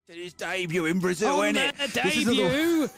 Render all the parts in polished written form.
His debut in Brazil, On innit? their debut!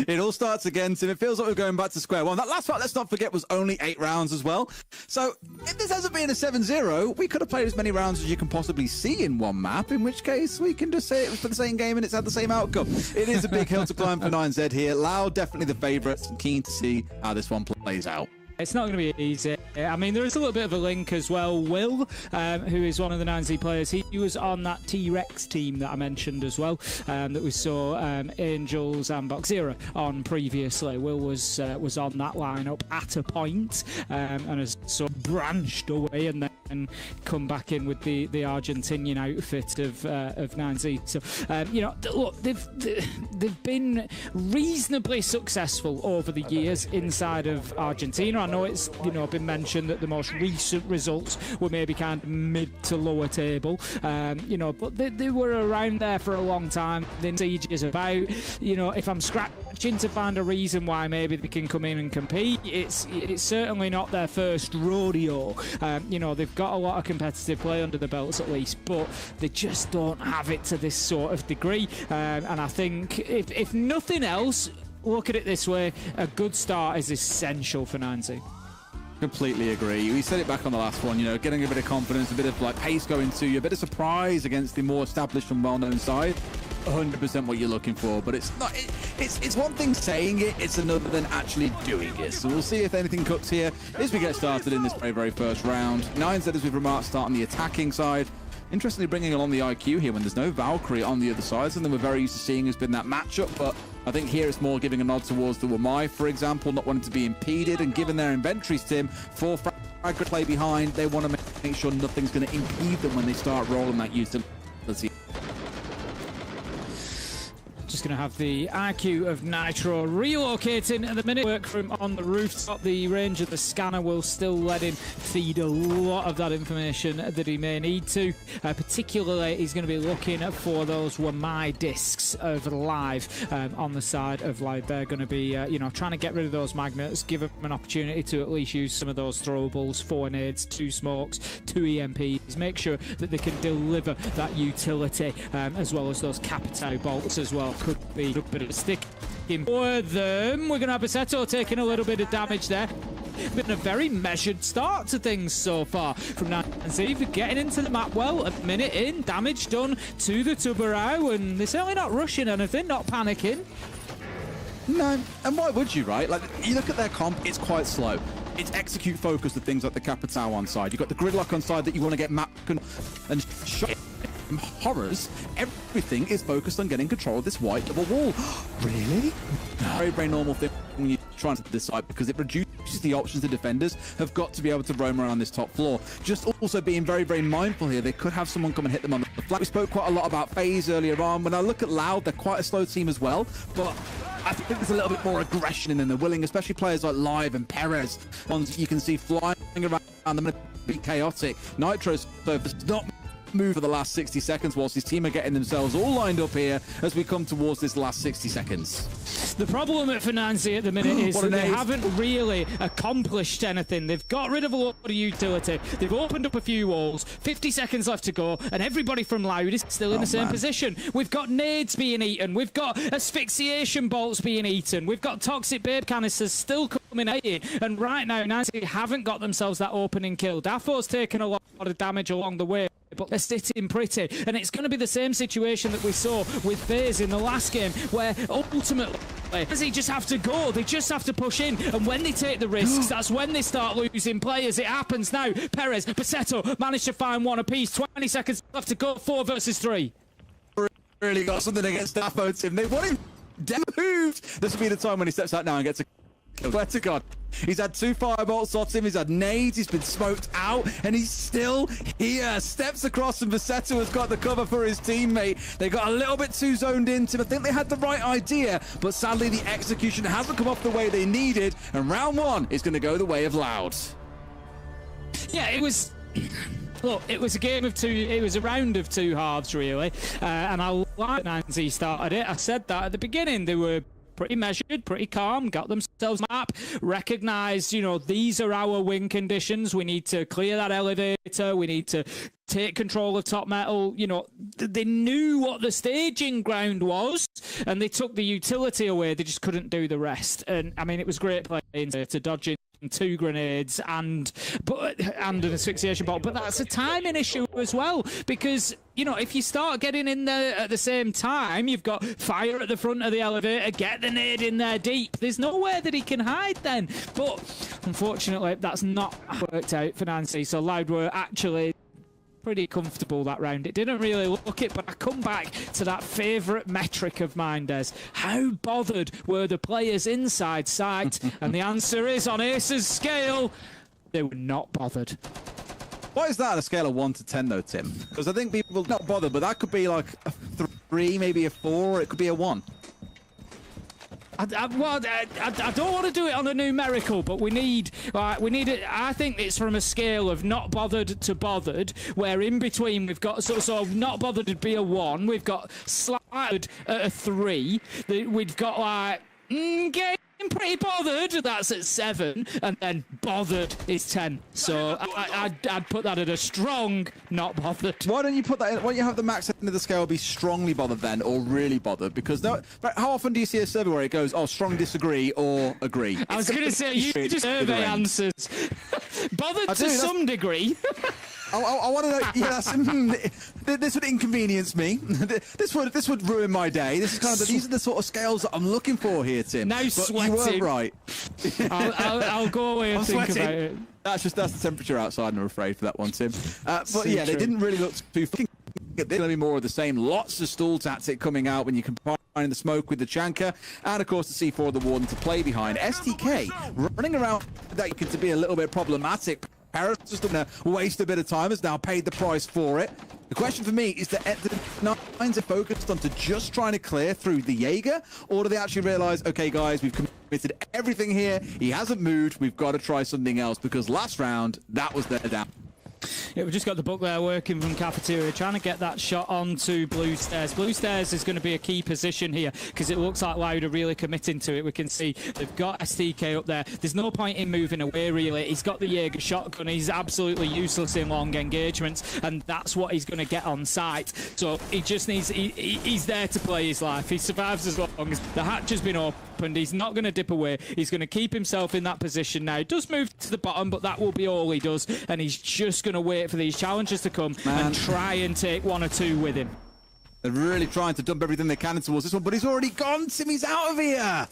It all starts again, Tim. It feels like we're going back to square one. That last fight, let's not forget, was only 8 rounds as well. So if this hasn't been a 7-0, we could have played as many rounds as you can possibly see in one map, in which case we can just say it was for the same game and it's had the same outcome. It is a big hill to climb for 9Z here. Loud, definitely the favourites. I'm keen to see how this one plays out. It's not going to be easy. I mean, there is a little bit of a link as well. Will, who is one of the 9Z players, he was on that T-Rex team that I mentioned as well, that we saw Angels and Boxera on previously. Will was on that lineup at a point, and has sort of branched away and then come back in with the Argentinian outfit of 9Z. So, you know, look, they've been reasonably successul over the years inside of Argentina. I know it's, you know, been mentioned that the most recent results were maybe kind of mid to lower table, you know, but they were around there for a long time. The Siege is about, you know, if I'm scratching to find a reason why maybe they can come in and compete, it's certainly not their first rodeo. You know, they've got a lot of competitive play under the belts at least, but they just don't have it to this sort of degree. And I think if nothing else, look at it this way, a good start is essential for 9Z. Completely agree. We said it back on the last one, you know, getting a bit of confidence, a bit of like pace going to you, a bit of surprise against the more established and well-known side. 100% what you're looking for, but it's not. It's one thing saying it, it's another than actually doing it. So we'll see if anything cooks here as we get started in this very first round. 9Z, as we've remarked, start on the attacking side. Interestingly, bringing along the IQ here when there's no Valkyrie on the other side. Something we're very used to seeing has been that matchup, but I think here it's more giving a nod towards the Wamai, for example, not wanting to be impeded, and given their inventories, Tim, 4 frag play behind, they want to make sure nothing's going to impede them when they start rolling that utility. Just going to have the IQ of Nitro relocating at the minute. Work from on the rooftop. The range of the scanner will still let him feed a lot of that information that he may need to. Particularly, he's going to be looking for those Wamai discs over live on the side of live. They're going to be, you know, trying to get rid of those magnets, give them an opportunity to at least use some of those throwables, 4 nades, 2 smokes, 2 EMPs. Make sure that they can deliver that utility as well as those Capitao bolts as well. Could be a bit of a stick for them. We're going to have Basetto taking a little bit of damage there. Been a very measured start to things so far from 9Z. Getting into the map well, a minute in, damage done to the Tubarão, and they're certainly not rushing anything, not panicking. No, and why would you, right? Like, you look at their comp, it's quite slow. It's execute focused, the things like the Capitao on side. You've got the gridlock on side that you want to get map and shot. Horrors, everything is focused on getting control of this white double wall. Really? Very normal thing when you're trying to decide, because it reduces the options the defenders have got to be able to roam around this top floor. Just also being very mindful here, they could have someone come and hit them on the flank. We spoke quite a lot about FaZe earlier on. When I look at Loud, they're quite a slow team as well, but I think there's a little bit more aggression in them. They're willing, especially players like Live and Perez, ones that you can see flying around them and be chaotic. Nitro's surface not move for the last 60 seconds whilst his team are getting themselves all lined up here as we come towards this last 60 seconds. The problem for 9Z at the minute is that they haven't really accomplished anything. They've got rid of a lot of utility. They've opened up a few walls. 50 seconds left to go, and everybody from Loud is still in the same position. We've got nades being eaten. We've got asphyxiation bolts being eaten. We've got toxic babe canisters still coming at you. And right now, 9Z haven't got themselves that opening kill. Dafo's taken a lot of damage along the way, but they're sitting pretty, and it's going to be the same situation that we saw with FaZe in the last game, where ultimately they just have to go, they just have to push in, and when they take the risks, that's when they start losing players. It happens now. Perez, Basetto managed to find one apiece. 20 seconds left to go. 4 versus 3. Really got something against Dafo, Tim. They want him moved. This will be the time when he steps out now and gets a kill. Swear to God. He's had 2 firebolts off him, he's had nades, he's been smoked out, and he's still here. Steps across, and Basetto has got the cover for his teammate. They got a little bit too zoned into him. I think they had the right idea, but sadly the execution hasn't come off the way they needed, and round 1 is going to go the way of Loud. Yeah, it was... Look, it was a game of 2, it was a round of 2 halves, really, and I like 9Z started it. I said that at the beginning. They were pretty measured, pretty calm, got themselves a map, recognised, you know, these are our win conditions. We need to clear that elevator. We need to take control of top metal. You know, they knew what the staging ground was, and they took the utility away. They just couldn't do the rest. And I mean, it was great playing to dodging 2 grenades and an asphyxiation bottle, but that's a timing issue as well, because you know, if you start getting in there at the same time, you've got fire at the front of the elevator, get the nade in there deep, there's nowhere that he can hide then. But unfortunately that's not worked out for Nancy, so Loud were actually pretty comfortable that round. It didn't really look it, but I come back to that favourite metric of mine, Des. How bothered were the players inside sight? And the answer is, on Ace's scale, they were not bothered. Why is that on a scale of 1 to 10 though, Tim? Because I think people are not bothered, but that could be like a 3, maybe a 4, or it could be a 1. I don't want to do it on a numerical, but we need it. I think it's from a scale of not bothered to bothered, where in between we've got sort of not bothered would be a 1, we've got slighted at a 3, we've got like getting pretty bothered, that's at 7, and then bothered is 10. So I'd put that at a strong not bothered. Why don't you put that in? Why don't you have the max end of the scale be strongly bothered then, or really bothered? Because how often do you see a survey where it goes, oh, strong disagree or agree? I was going to say, you just survey answers. Bothered to some degree. I want to know. Yeah, this would inconvenience me. This would ruin my day. This is kind of these are the sort of scales that I'm looking for here, Tim. Now sweating. You were right. I'll go away and think about it. That's the temperature outside, I'm afraid, for that one, Tim. But yeah, they didn't really look too fucking. There's going to be more of the same. Lots of stall tactic coming out when you combine the smoke with the Chanka, and of course the C4 of the Warden to play behind. STK running around that can be a little bit problematic. Paris just going to waste a bit of time, has now paid the price for it. The question for me is that the Nines are focused on just trying to clear through the Jaeger, or do they actually realize, okay guys, we've committed everything here, he hasn't moved, we've got to try something else, because last round that was their down. Yeah, we've just got the book there working from Cafeteria, trying to get that shot onto Blue Stairs. Blue Stairs is going to be a key position here because it looks like Loud are really committing to it. We can see they've got STK up there. There's no point in moving away, really. He's got the Jaeger shotgun. He's absolutely useless in long engagements, and that's what he's going to get on site. So he just needs... He's there to play his life. He survives as long as the hatch has been opened. He's not going to dip away. He's going to keep himself in that position now. He does move to the bottom, but that will be all he does, and he's just going to wait for these challenges to come and try and take 1 or 2 with him. They're really trying to dump everything they can towards this one, but he's already gone, Tim. He's out of here.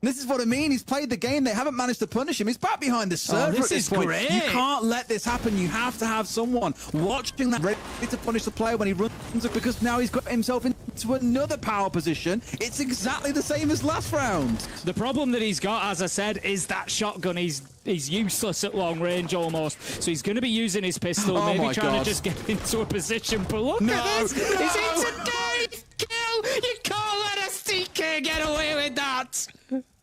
This is what I mean. He's played the game. They haven't managed to punish him. He's back behind the server at this point. Great. You can't let this happen. You have to have someone watching that, ready to punish the player when he runs, because now he's got himself into another power position. It's exactly the same as last round. The problem that he's got, as I said, is that shotgun. He's useless at long range almost. So he's going to be using his pistol, maybe trying to just get into a position. But look at this. No. Is it today? Kill! You can't let STK get away with that.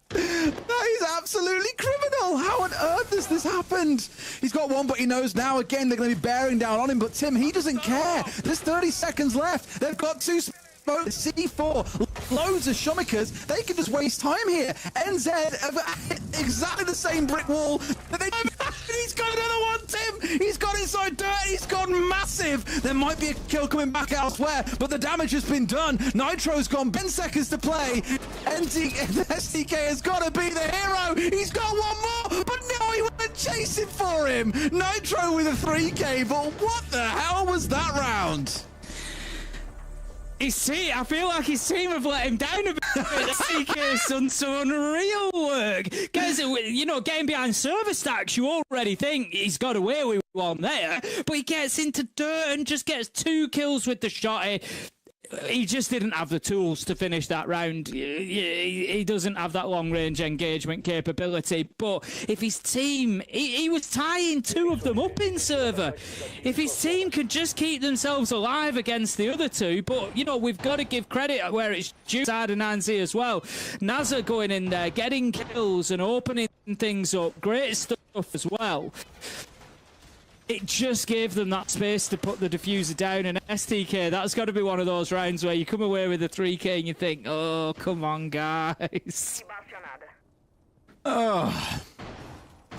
That is absolutely criminal. How on earth has this happened? He's got one, but he knows now again they're going to be bearing down on him. But Tim, he doesn't care. There's 30 seconds left. They've got 2 C4, loads of Shumikers. They can just waste time here. NZ have hit exactly the same brick wall. He's got another one, Tim. He's got inside dirt. He's gone massive. There might be a kill coming back elsewhere, but the damage has been done. Nitro's gone. 10 seconds to play. STK has got to be the hero. He's got one more, but no, he went chasing for him. Nitro with a 3K, but what the hell was that round? I feel like his team have let him down a bit. CK's done some unreal work. Guys, you know, getting behind server stacks, you already think he's got away with one there, but he gets into dirt and just gets 2 kills with the shot. He just didn't have the tools to finish that round. He doesn't have that long-range engagement capability. But if his team... He was tying 2 of them up in server. If his team could just keep themselves alive against the other 2... But, you know, we've got to give credit where it's due. Side of Nancy as well. Nazar going in there, getting kills and opening things up. Great stuff as well. it just gave them that space to put the diffuser down. And STK, that's got to be one of those rounds where you come away with a 3K and you think, oh, come on, guys. Oh,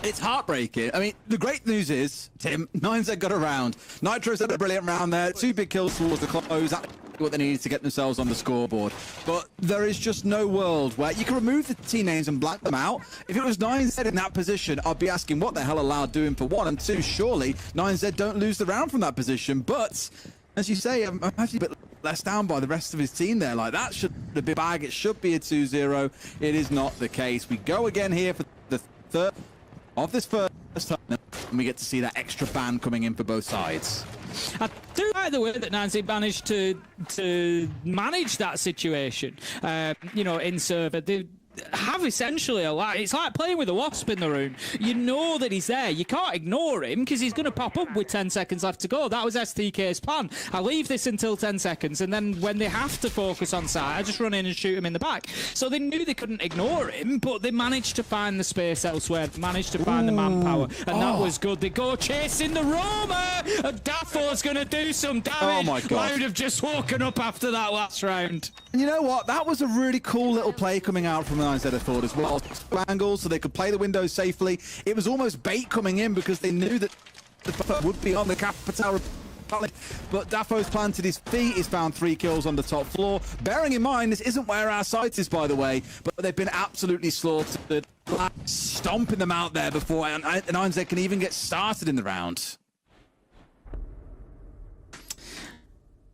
it's heartbreaking. I mean, the great news is, Tim, 9Z got around. Nitro's had a brilliant round there. 2 big kills towards the close. That's what they needed to get themselves on the scoreboard. But there is just no world where you can remove the team names and black them out. If it was 9Z in that position, I'd be asking what the hell are Loud doing for 1, and 2, surely 9Z don't lose the round from that position. But, as you say, I'm actually a bit less down by the rest of his team there. Like, that should be a bag. It should be a 2-0. It is not the case. We go again here for the third of this first time, and we get to see that extra ban coming in for both sides. I do like the way that Nancy managed to manage that situation, you know, in server. They have essentially it's like playing with a wasp in the room. You know that he's there. You can't ignore him because he's going to pop up with 10 seconds left to go. That was STK's plan. I leave this until 10 seconds, and then when they have to focus on site, I just run in and shoot him in the back. So they knew they couldn't ignore him, but they managed to find the space elsewhere, managed to find the manpower, and that was good. They go chasing the roamer, and Daffo's going to do some damage. Oh my God. Loud have just woken up after that last round. And you know what? That was a really cool little play coming out from 9Z, I thought, as well. Angles, so they could play the windows safely. It was almost bait coming in because they knew that the would be on the Capital. But Daffo's planted his feet. He's found 3 kills on the top floor. Bearing in mind, this isn't where our site is, by the way, but they've been absolutely slaughtered. Stomping them out there before 9Z can even get started in the round.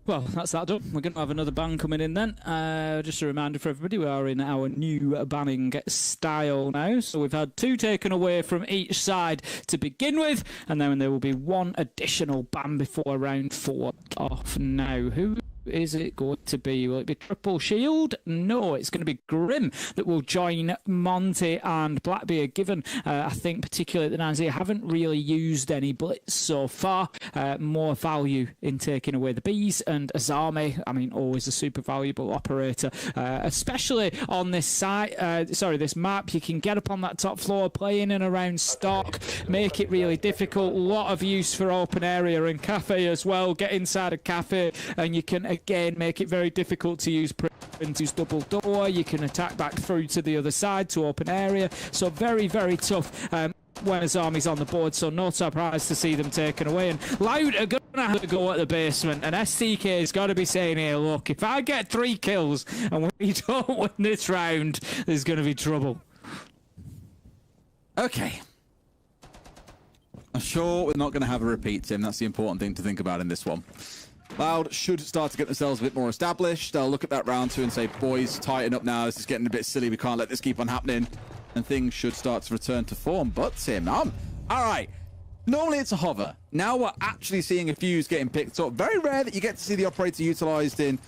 Well, that's that done. We're going to have another ban coming in then. Just a reminder for everybody, we are in our new banning style now. So we've had 2 taken away from each side to begin with, and then there will be 1 additional ban before round 4 off now. Who is it going to be? Will it be Triple Shield? No, it's going to be Grim that will join Monty and Blackbeard, given I think particularly the 9Z haven't really used any blitz so far. More value in taking away the bees, and Azami, I mean, always a super valuable operator, especially on this site, this map. You can get up on that top floor, play in and around stock, make it really difficult. A lot of use for open area and cafe as well. Get inside a cafe and you can again make it very difficult to use use double door. You can attack back through to the other side to open area. So very, very tough when his army's on the board. So no surprise to see them taken away. And Loud are going to have to go at the basement. And STK has got to be saying here, look, if I get 3 kills and we don't win this round, there's going to be trouble. Okay. I'm sure we're not going to have a repeat, Tim. That's the important thing to think about in this one. Loud should start to get themselves a bit more established. They'll look at that round 2 and say, boys, tighten up now. This is getting a bit silly. We can't let this keep on happening. And things should start to return to form. But, Tim, all right. Normally it's a hover. Now we're actually seeing a fuse getting picked up. Very rare that you get to see the operator utilized in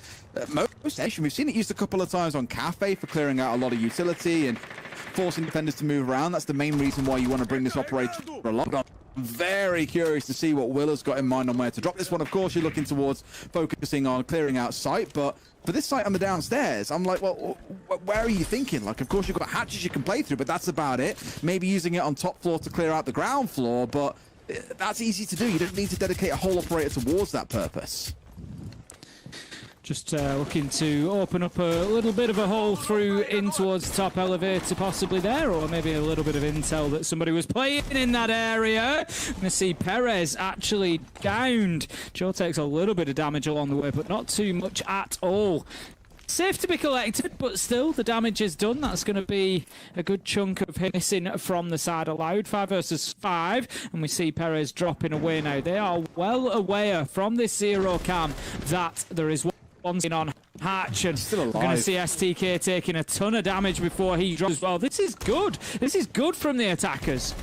most station. We've seen it used a couple of times on Cafe for clearing out a lot of utility and forcing defenders to move around. That's the main reason why you want to bring this operator along. I'm very curious to see what Will has got in mind on where to drop this one. Of course, you're looking towards focusing on clearing out site, but for this site on the downstairs, I'm like, well, where are you thinking? Like, of course, you've got hatches you can play through, but that's about it. Maybe using it on top floor to clear out the ground floor, but that's easy to do. You don't need to dedicate a whole operator towards that purpose. Just looking to open up a little bit of a hole through in towards the top elevator possibly there, or maybe a little bit of intel that somebody was playing in that area. Going to see Perez actually downed. Joe takes a little bit of damage along the way, but not too much at all. Safe to be collected, but still the damage is done. That's going to be a good chunk of him missing from the side of Loud. 5 versus 5, and we see Perez dropping away now. They are well aware from this 0 cam that there is one on Hatch, and still alive. We're going to see STK taking a ton of damage before he drops as well. This is good. This is good from the attackers.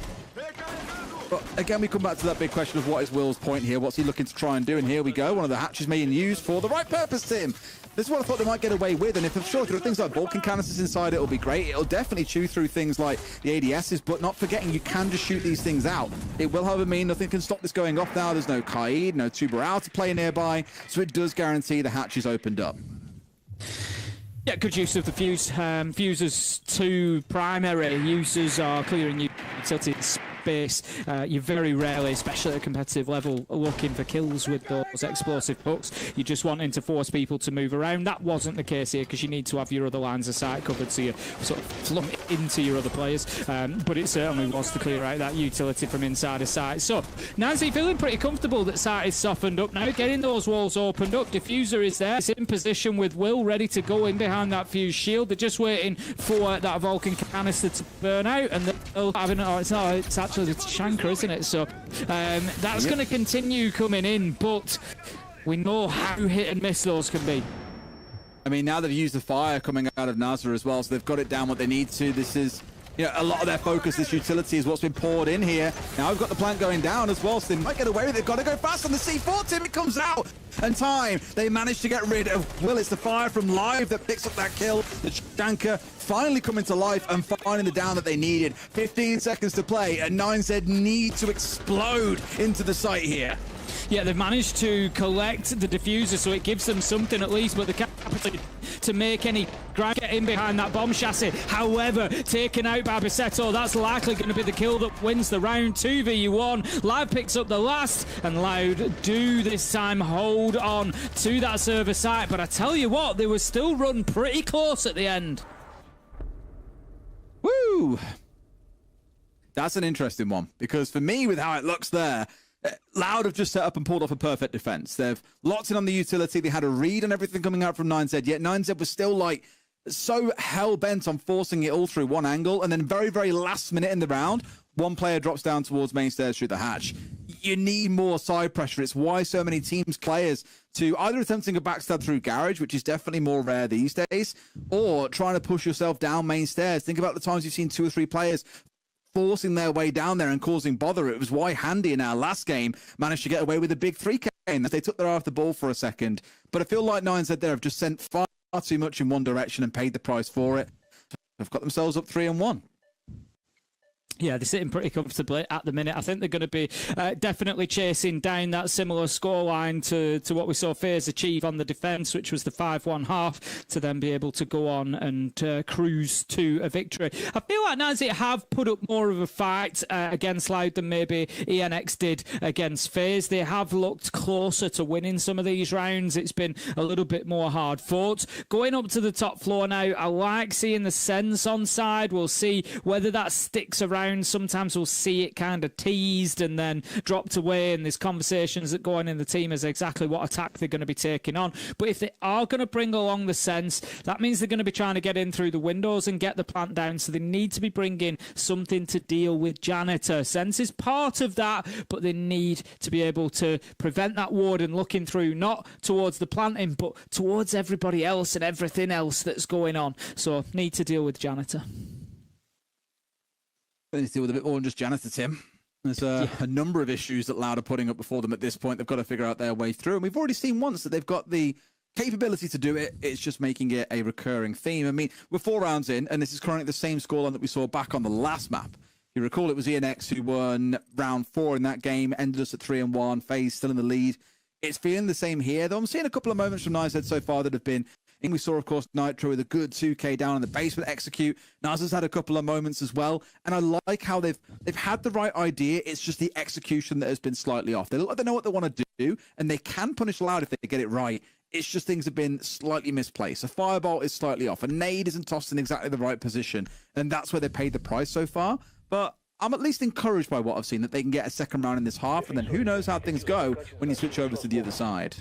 But again, we come back to that big question of what is Will's point here? What's he looking to try and do? And here we go. One of the hatches being used for the right purpose, Tim. This is what I thought they might get away with, and if I'm sure there are things like Vulcan canisters inside, it'll be great. It'll definitely chew through things like the ADSs, but not forgetting you can just shoot these things out. It will, however, mean nothing can stop this going off now. There's no Kaid, no Tuberal to play nearby, so it does guarantee the hatch is opened up. Yeah, good use of the fuse. Fuse's 2 primary uses are clearing utilities base. You're very rarely, especially at a competitive level, looking for kills with those explosive hooks. You're just wanting to force people to move around. That wasn't the case here because you need to have your other lines of sight covered so you sort of flump into your other players. But it certainly was to clear out that utility from inside of sight. So Nancy feeling pretty comfortable that sight is softened up now, getting those walls opened up. Diffuser is there. It's in position with Will ready to go in behind that fuse shield. They're just waiting for that Vulcan canister to burn out, and they'll have it's actually the Shankar, isn't it? So that's going to continue coming in, but we know how hit and miss those can be. I mean, now they've used the fire coming out of Nazar as well, so they've got it down what they need to. This is, you know, a lot of their focus, this utility is what's been poured in here. Now we've got the plant going down as well, so they might get away with it. They've got to go fast on the C4, Tim, it comes out. And time, they managed to get rid of Will. It's the fire from Live that picks up that kill. The Shankar finally coming to life and finding the down that they needed. 15 seconds to play, and 9Z need to explode into the site here. Yeah, they've managed to collect the diffuser, so it gives them something at least, but the capacity to make any ground get in behind that bomb chassis. However, taken out by Bisetto, that's likely going to be the kill that wins the round. 2v1. Live picks up the last, and Loud do this time hold on to that server site. But I tell you what, they were still run pretty close at the end. Woo! That's an interesting one, because for me, with how it looks there, Loud have just set up and pulled off a perfect defense. They've locked in on the utility. They had a read on everything coming out from 9Z, yet 9Z was still like so hell-bent on forcing it all through one angle, and then very, very last minute in the round, one player drops down towards main stairs through the hatch. You need more side pressure. It's why so many teams, players, to either attempting a backstab through garage, which is definitely more rare these days, or trying to push yourself down main stairs. Think about the times you've seen 2 or 3 players forcing their way down there and causing bother. It was why Handy in our last game managed to get away with a big 3K. They took their eye off the ball for a second. But I feel like 9Z there have just sent far too much in one direction and paid the price for it. They've got themselves up 3-1. Yeah, they're sitting pretty comfortably at the minute. I think they're going to be definitely chasing down that similar scoreline to what we saw FaZe achieve on the defence, which was the 5-1 half, to then be able to go on and cruise to a victory. I feel like Nazi have put up more of a fight against Loud than maybe ENX did against FaZe. They have looked closer to winning some of these rounds. It's been a little bit more hard fought. Going up to the top floor now, I like seeing the sense on side. We'll see whether that sticks around. Sometimes we'll see it kind of teased and then dropped away, and there's conversations that go on in the team as exactly what attack they're going to be taking on. But if they are going to bring along the sense, that means they're going to be trying to get in through the windows and get the plant down, so they need to be bringing something to deal with Janitor. Sense is part of that, but they need to be able to prevent that warden looking through, not towards the planting, but towards everybody else and everything else that's going on. So need to deal with Janitor. They need to deal with a bit more than just Janitor, Tim. There's a number of issues that Loud are putting up before them at this point. They've got to figure out their way through. And we've already seen once that they've got the capability to do it. It's just making it a recurring theme. I mean, we're 4 rounds in, and this is currently the same scoreline that we saw back on the last map. You recall it was ENX who won round 4 in that game, ended us at 3-1. FaZe still in the lead. It's feeling the same here, though. I'm seeing a couple of moments from 9Z so far that have been... we saw, of course, Nitro with a good 2K down in the basement execute. Nazar's had a couple of moments as well. And I like how they've had the right idea. It's just the execution that has been slightly off. They look like they know what they want to do, and they can punish Loud if they get it right. It's just things have been slightly misplaced. A fireball is slightly off. A nade isn't tossed in exactly the right position. And that's where they paid the price so far. But I'm at least encouraged by what I've seen, that they can get a second round in this half. And then who knows how things go when you switch over to the other side.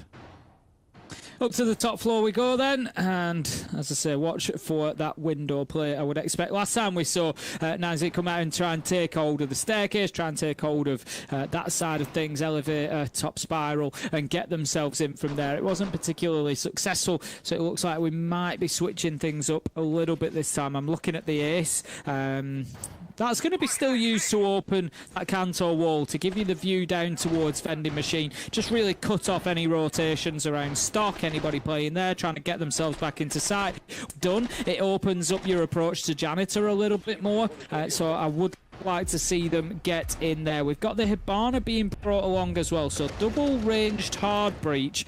Up to the top floor we go then, and as I say, watch for that window play. I would expect last time we saw Nazik come out and try and take hold of the staircase, try and take hold of that side of things, elevator, top spiral, and get themselves in from there. It wasn't particularly successful, so it looks like we might be switching things up a little bit this time. I'm looking at the ace. That's going to be still used to open that Cantor wall to give you the view down towards vending machine. Just really cut off any rotations around stock, anybody playing there, trying to get themselves back into sight. Done. It opens up your approach to Janitor a little bit more. So I would like to see them get in there. We've got the Hibana being brought along as well. So double ranged hard breach.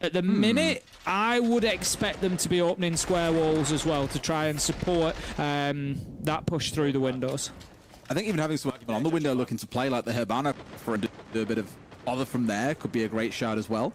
At the minute, I would expect them to be opening square walls as well to try and support that push through the windows. I think even having someone on the window looking to play like the Hibana for do a bit of bother from there could be a great shout as well.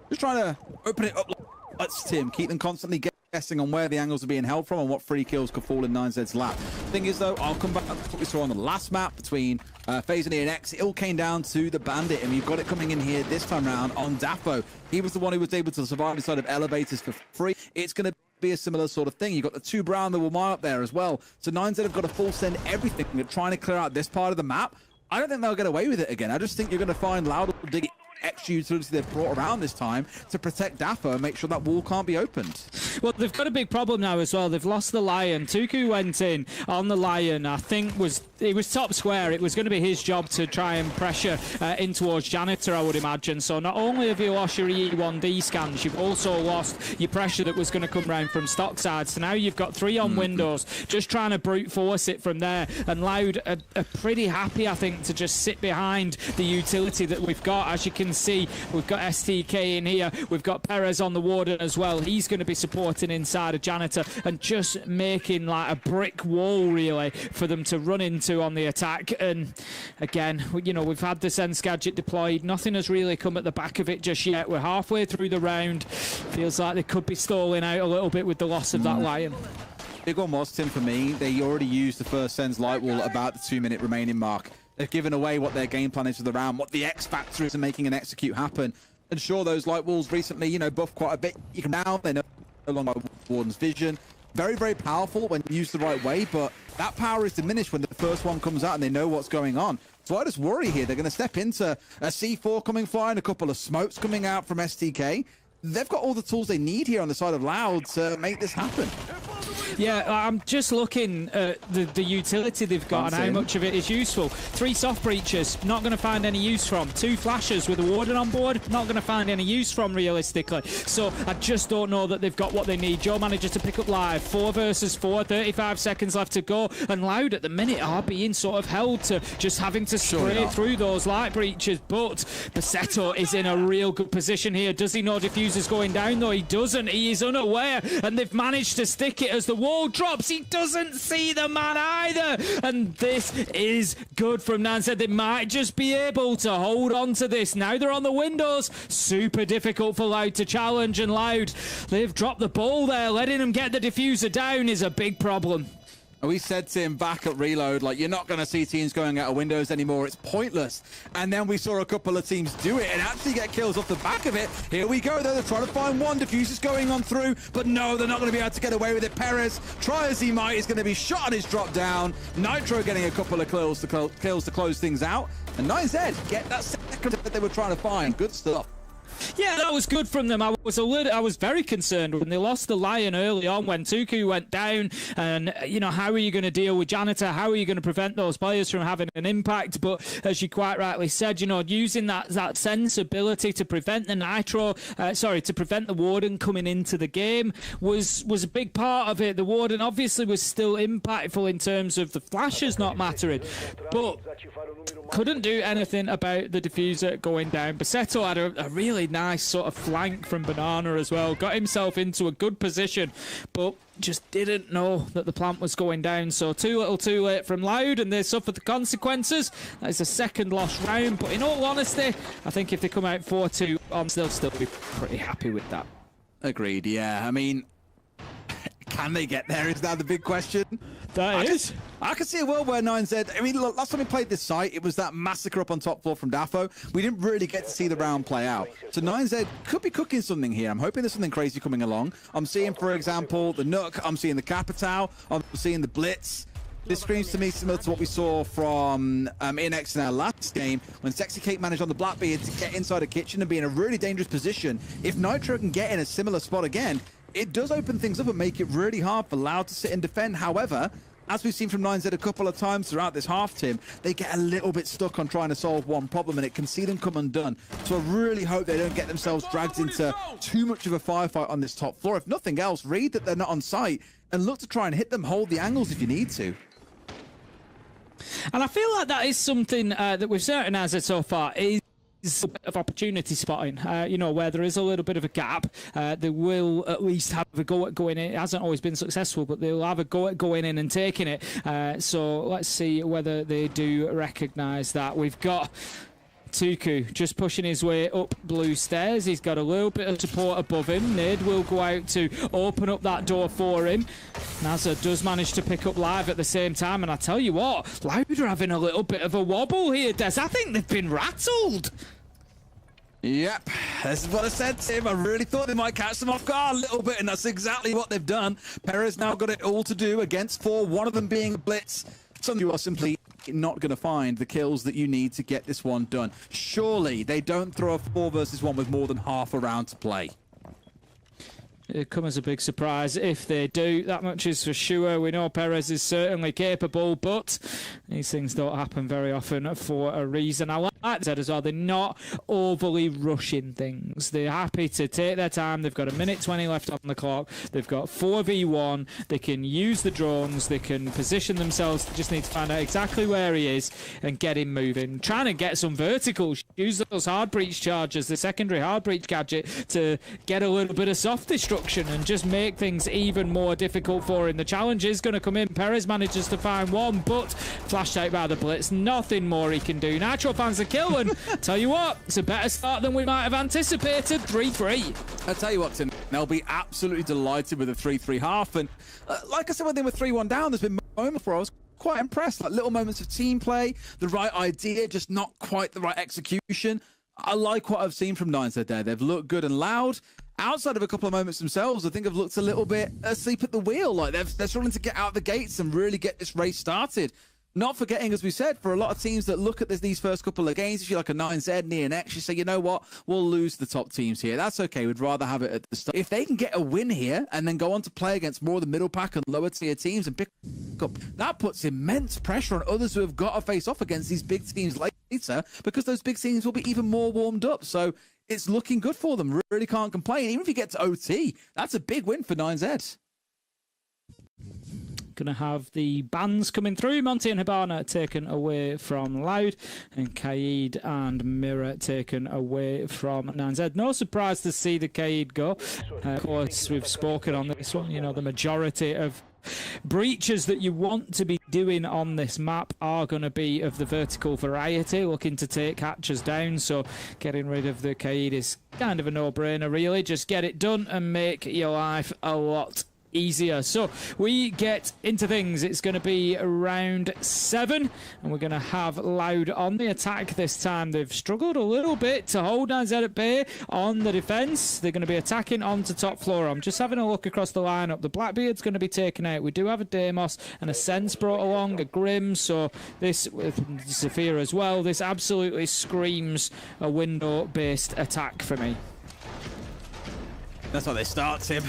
Just trying to open it up. Let's Tim keep them constantly guessing on where the angles are being held from and what free kills could fall in 9Z's lap. Thing is though, I'll come back to what we saw on the last map between FaZe and X. It all came down to the Bandit, and we've got it coming in here this time round on Daffo. He was the one who was able to survive inside of elevators for free. It's going to be a similar sort of thing. You've got the 2 Brown that will mile up there as well. So 9Z have got a full send everything. They're trying to clear out this part of the map. I don't think they'll get away with it again. I just think you're going to find Loud dig extra utility they've brought around this time to protect Daffo and make sure that wall can't be opened. Well, they've got a big problem now as well. They've lost the Lion. Tuku went in on the Lion. I think it was top square. It was going to be his job to try and pressure in towards Janitor, I would imagine. So not only have you lost your E1D scans, you've also lost your pressure that was going to come round from stock side. So now you've got 3 on windows, just trying to brute force it from there. And Loud are pretty happy, I think, to just sit behind the utility that we've got. As you can see, we've got STK in here. We've got Perez on the Warden as well. He's going to be supporting inside a Janitor and just making like a brick wall, really, for them to run into on the attack. And again, you know, we've had the Sense Gadget deployed. Nothing has really come at the back of it just yet. We're halfway through the round. Feels like they could be stalling out a little bit with the loss of that Lion. Big one was, Tim, for me. They already used the first Sense light wall at about the 2-minute remaining mark. They've given away what their game plan is for the round, what the X factor is in making an execute happen. And sure, those light walls recently, you know, buffed quite a bit. You can now, they're no longer Warden's vision. Very, very powerful when used the right way, but that power is diminished when the first one comes out and they know what's going on. So I just worry here. They're going to step into a C4 coming flying, a couple of smokes coming out from STK. They've got all the tools they need here on the side of Loud to make this happen. Yeah, I'm just looking at the utility they've got and how much of it is useful. 3 soft breaches, not going to find any use from. 2 flashes with a Warden on board, not going to find any use from realistically. So I just don't know that they've got what they need. Joe manages to pick up live. 4 versus 4, 35 seconds left to go. And Loud at the minute are being sort of held to just having to spray through those light breaches. But Basetto is in a real good position here. Does he know diffuser's going down though? He doesn't. He is unaware. And they've managed to stick it as the wall drops. He doesn't see the man either, and this is good from Nancy. They might just be able to hold on to this. Now they're on the windows. Super difficult for Loud to challenge, and Loud, they've dropped the ball there. Letting them get the diffuser down is a big problem. We said to him back at Reload, like, you're not going to see teams going out of windows anymore. It's pointless. And then we saw a couple of teams do it and actually get kills off the back of it. Here we go, though. They're trying to find one. Diffuser's going on through, but no, they're not going to be able to get away with it. Perez, try as he might, is going to be shot on his drop down. Nitro getting a couple of kills to close things out. And 9Z get that second that they were trying to find. Good stuff. Yeah, that was good from them. I was very concerned when they lost the Lion early on when Tuku went down, and you know, how are you going to deal with Janitor? How are you going to prevent those players from having an impact? But as you quite rightly said, you know, using that sensibility to prevent the to prevent the Warden coming into the game was a big part of it. The Warden obviously was still impactful in terms of the flashes not mattering, but couldn't do anything about the diffuser going down. Basetto had a really nice sort of flank from Banana as well. Got himself into a good position, but just didn't know that the plant was going down. So too little too late from Loud, and they suffered the consequences. That is a second lost round, but in all honesty, I think if they come out 4-2 they'll still be pretty happy with that. Agreed, yeah. I mean, can they get there is now the big question. I can see a world where 9Z, I mean, look, last time we played this site, it was that massacre up on top floor from Daffo. We didn't really get to see the round play out. So 9Z could be cooking something here. I'm hoping there's something crazy coming along. I'm seeing, for example, the Nook. I'm seeing the Capital. I'm seeing the Blitz. This screams to me similar to what we saw from INX in our last game, when Sexy Kate managed on the Blackbeard to get inside a kitchen and be in a really dangerous position. If Nitro can get in a similar spot again, it does open things up and make it really hard for Loud to sit and defend. However, as we've seen from 9Z a couple of times throughout this half, Tim, they get a little bit stuck on trying to solve one problem, and it can see them come undone. So I really hope they don't get themselves dragged into too much of a firefight on this top floor. If nothing else, read that they're not on site and look to try and hit them, hold the angles if you need to. And I feel like that is something that we've certainly as it so far is a bit of opportunity spotting, you know, where there is a little bit of a gap. They will at least have a go at going in. It hasn't always been successful, but they'll have a go at going in and taking it. So let's see whether they do recognise that. We've got Tuku just pushing his way up blue stairs. He's got a little bit of support above him. Nade will go out to open up that door for him. Nazza does manage to pick up Live at the same time, and I tell you what, Loud are having a little bit of a wobble here, Des. I think they've been rattled. Yep, this is what I said, Tim. I really thought they might catch them off guard a little bit, and that's exactly what they've done. Perez now got it all to do against 4, one of them being a blitz. Some of you are simply not going to find the kills that you need to get this one done. Surely they don't throw a 4 versus 1 with more than half a round to play. It'd come as a big surprise if they do. That much is for sure. We know Perez is certainly capable, but these things don't happen very often for a reason. I like that as well. They're not overly rushing things. They're happy to take their time. They've got 1:20 left on the clock. They've got 4v1. They can use the drones. They can position themselves. They just need to find out exactly where he is and get him moving. Trying to get some verticals. Use those hard breach charges, the secondary hard breach gadget, to get a little bit of soft destruction and just make things even more difficult for him. The challenge is going to come in. Perez manages to find one, but flashed out by the blitz. Nothing more he can do. Nitro finds a kill, and tell you what, it's a better start than we might have anticipated. 3-3. I'll tell you what, Tim, they'll be absolutely delighted with a 3-3 half. And like I said, when they were 3-1 down, there's been moments where I was quite impressed. Like little moments of team play, the right idea, just not quite the right execution. I like what I've seen from 9Z there. They've looked good and loud. Outside of a couple of moments themselves, I think have looked a little bit asleep at the wheel. Like they're struggling to get out the gates and really get this race started. Not forgetting, as we said, for a lot of teams that look at these first couple of games, if you're like a 9Z, Neonex, you say, you know what, we'll lose the top teams here. That's okay. We'd rather have it at the start. If they can get a win here and then go on to play against more of the middle pack and lower tier teams and pick up, that puts immense pressure on others who have got to face off against these big teams later, because those big teams will be even more warmed up. So it's looking good for them. Really can't complain. Even if you get to OT, that's a big win for 9Z. Going to have the bans coming through. Monty and Hibana taken away from Loud, and Kaid and Mirror taken away from 9Z. No surprise to see the Kaid go. Of course, we've spoken on this one. You know, the majority of breaches that you want to be doing on this map are going to be of the vertical variety, looking to take hatches down. So getting rid of the Kaid is kind of a no-brainer, really. Just get it done and make your life a lot easier. So we get into things. It's going to be round 7, and we're going to have Loud on the attack this time. They've struggled a little bit to hold 9Z at bay on the defense. They're going to be attacking onto top floor. I'm just having a look across the lineup. The Blackbeard's going to be taken out. We do have a Deimos and a Sense brought along, a Grim. So this with Zephyr as well. This absolutely screams a window-based attack for me. That's how they start, Tim.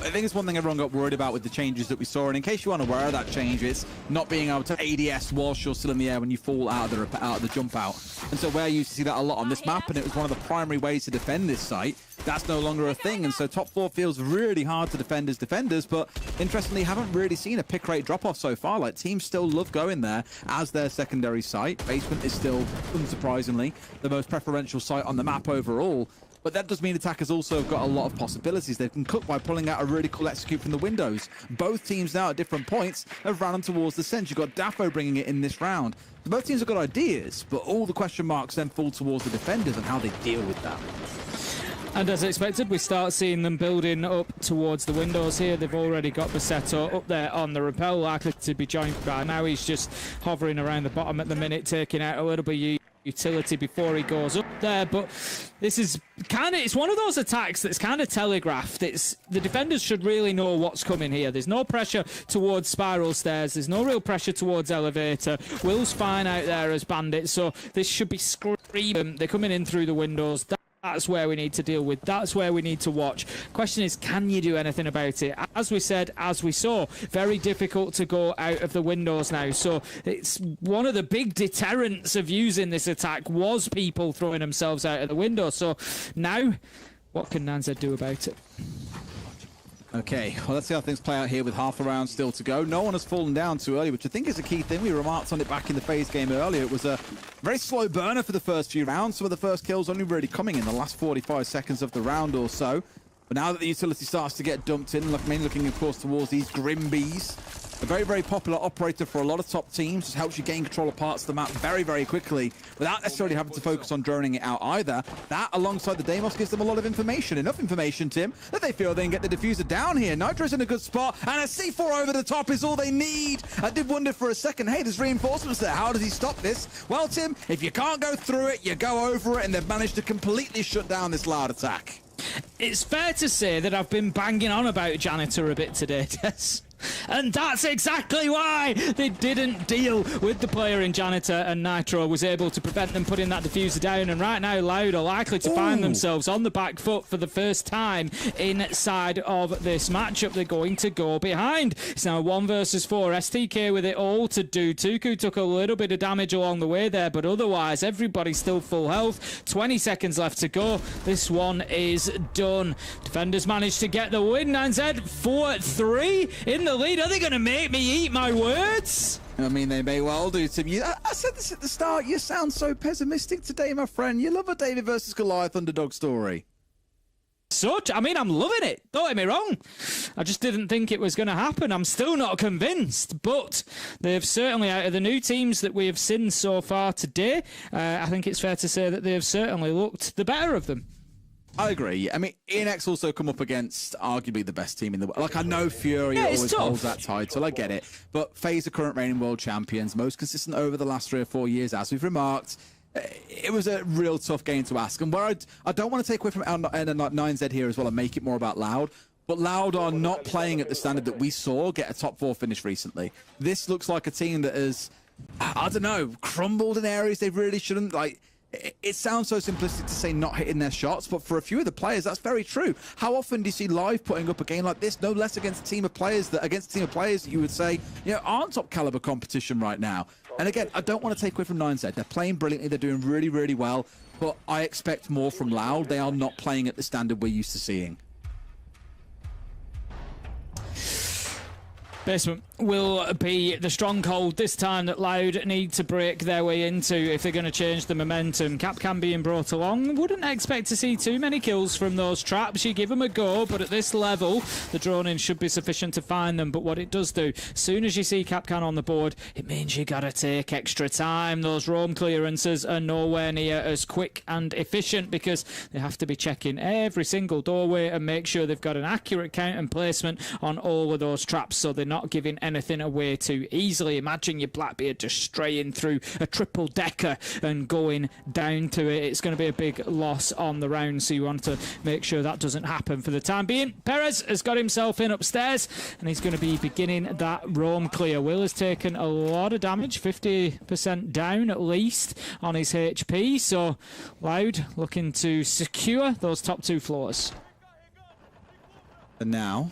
I think it's one thing everyone got worried about with the changes that we saw, and in case you aren't aware of that change, it's not being able to ADS whilst you're still in the air when you fall out of the jump out. And so where you used to see that a lot on this map, and it was one of the primary ways to defend this site, that's no longer a thing. And so top floor feels really hard to defend as defenders, but interestingly, haven't really seen a pick rate drop off so far. Like, teams still love going there as their secondary site. Basement is still, unsurprisingly, the most preferential site on the map overall. But that does mean attackers also have got a lot of possibilities. They can cook by pulling out a really cool execute from the windows. Both teams now at different points have ran towards the Sense. You've got Daffo bringing it in this round. So both teams have got ideas, but all the question marks then fall towards the defenders and how they deal with that. And as expected, we start seeing them building up towards the windows here. They've already got Bassetto up there on the rappel, likely to be joined by now. He's just hovering around the bottom at the minute, taking out a little bit of utility before he goes up there. But this is it's one of those attacks that's kind of telegraphed. The defenders should really know what's coming here. There's no pressure towards spiral stairs. There's no real pressure towards elevator. Will's fine out there as bandits, so this should be screaming. They're coming in through the windows. That's where we need to deal with. That's where we need to watch. Question is, can you do anything about it? As we said, as we saw, very difficult to go out of the windows now. So it's one of the big deterrents of using this attack was people throwing themselves out of the window. So now, what can 9Z do about it? Okay, well, let's see how things play out here with half a round still to go. No one has fallen down too early, which I think is a key thing. We remarked on it back in the phase game earlier. It was a very slow burner for the first few rounds. Some of the first kills only really coming in the last 45 seconds of the round or so. But now that the utility starts to get dumped in, mainly looking, of course, towards these Grimbees. A very, very popular operator for a lot of top teams. Just helps you gain control of parts of the map very, very quickly without necessarily having to focus on droning it out either. That, alongside the Deimos, gives them a lot of information. Enough information, Tim, that they feel they can get the diffuser down here. Nitro's in a good spot, and a C4 over the top is all they need. I did wonder for a second, hey, there's reinforcements there. How does he stop this? Well, Tim, if you can't go through it, you go over it, and they've managed to completely shut down this loud attack. It's fair to say that I've been banging on about Janitor a bit today, Tess. And that's exactly why they didn't deal with the player in Janitor, and Nitro was able to prevent them putting that diffuser down. And right now, Loud are likely to find themselves on the back foot for the first time inside of this matchup. They're going to go behind. It's now 1 versus 4. STK with it all to do. Tuku took a little bit of damage along the way there, but otherwise, everybody's still full health. 20 seconds left to go. This one is done. Defenders managed to get the win. 9Z 4-3 in the lead. Are they going to make me eat my words? I mean, they may well do, Tim. I said this at the start. You sound so pessimistic today, my friend. You love a David versus Goliath underdog story. I mean, I'm loving it. Don't get me wrong. I just didn't think it was going to happen. I'm still not convinced, but they've certainly, out of the new teams that we have seen so far today, I think it's fair to say that they have certainly looked the better of them. I agree. I mean, ENX also come up against arguably the best team in the world. Like, I know Fury always holds that title. I get it. But FaZe are current reigning world champions, most consistent over the last 3 or 4 years, as we've remarked. It was a real tough game to ask. And where I don't want to take away from 9Z here as well and make it more about Loud, but Loud are not playing at the standard that we saw get a top 4 finish recently. This looks like a team that has, I don't know, crumbled in areas they really shouldn't. Like, it sounds so simplistic to say not hitting their shots, but for a few of the players, that's very true. How often do you see Live putting up a game like this, no less against a team of players that you would say, aren't top caliber competition right now? And again, I don't want to take away from 9Z. They're playing brilliantly. They're doing really, really well, but I expect more from Loud. They are not playing at the standard we're used to seeing. Basement will be the stronghold this time that Loud need to break their way into if they're going to change the momentum. Capcan being brought along. Wouldn't expect to see too many kills from those traps. You give them a go, but at this level, the drone-in should be sufficient to find them. But what it does do, as soon as you see Capcan on the board, it means you got to take extra time. Those roam clearances are nowhere near as quick and efficient because they have to be checking every single doorway and make sure they've got an accurate count and placement on all of those traps so they're not giving anything away too easily. Imagine your Blackbeard just straying through a triple decker and going down to it. It's going to be a big loss on the round, so you want to make sure that doesn't happen for the time being. Perez has got himself in upstairs and he's going to be beginning that roam clear. Will has taken a lot of damage, 50% down at least on his HP, so Loud looking to secure those top 2 floors. And now,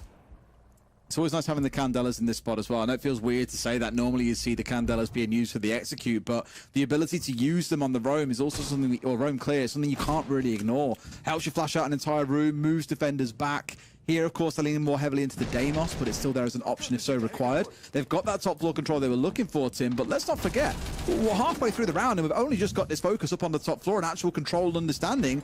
it's always nice having the Candelas in this spot as well. I know it feels weird to say that. Normally you see the Candelas being used for the execute, but the ability to use them on the roam is also something, or roam clear, something you can't really ignore. Helps you flash out an entire room, moves defenders back. Here, of course, they're leaning more heavily into the Deimos, but it's still there as an option if so required. They've got that top floor control they were looking for, Tim, but let's not forget, we're halfway through the round and we've only just got this focus up on the top floor and actual control and understanding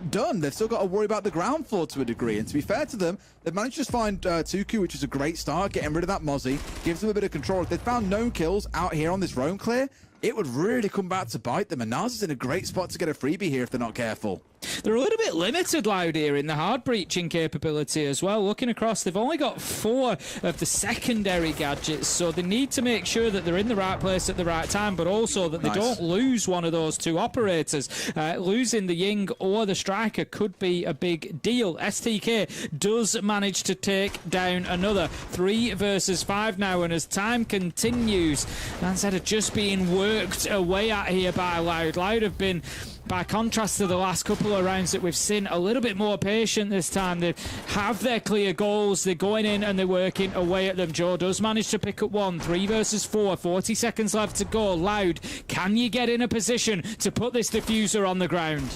done. They've still got to worry about the ground floor to a degree, and to be fair to them, they've managed to find Tuku, which is a great start, getting rid of that Mozzie, gives them a bit of control. If they'd found no kills out here on this roam clear, it would really come back to bite them, and Nas is in a great spot to get a freebie here if they're not careful. They're a little bit limited, Loud, here in the hard breaching capability as well. Looking across, they've only got 4 of the secondary gadgets, so they need to make sure that they're in the right place at the right time, but also that they don't lose one of those 2 operators. Losing the Ying or the Striker could be a big deal. STK does manage to take down another 3 versus 5 now, and as time continues, instead of just being worked away at here by Loud, Loud have been, by contrast to the last couple of rounds that we've seen, a little bit more patient this time. They have their clear goals. They're going in and they're working away at them. Joe does manage to pick up 1. 3 versus 4. 40 seconds left to go. Loud, can you get in a position to put this diffuser on the ground?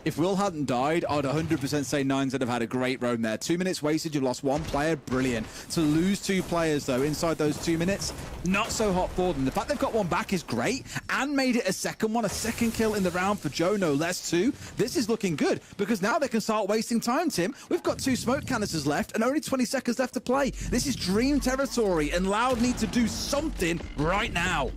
If Will hadn't died, I'd 100% say 9Z have had a great roam there. 2 minutes wasted, you've lost one player, brilliant. To lose 2 players, though, inside those 2 minutes, not so hot for them. The fact they've got one back is great, and made it a second one, a second kill in the round for Joe, no less too. This is looking good, because now they can start wasting time, Tim. We've got 2 smoke canisters left, and only 20 seconds left to play. This is dream territory, and Loud need to do something right now.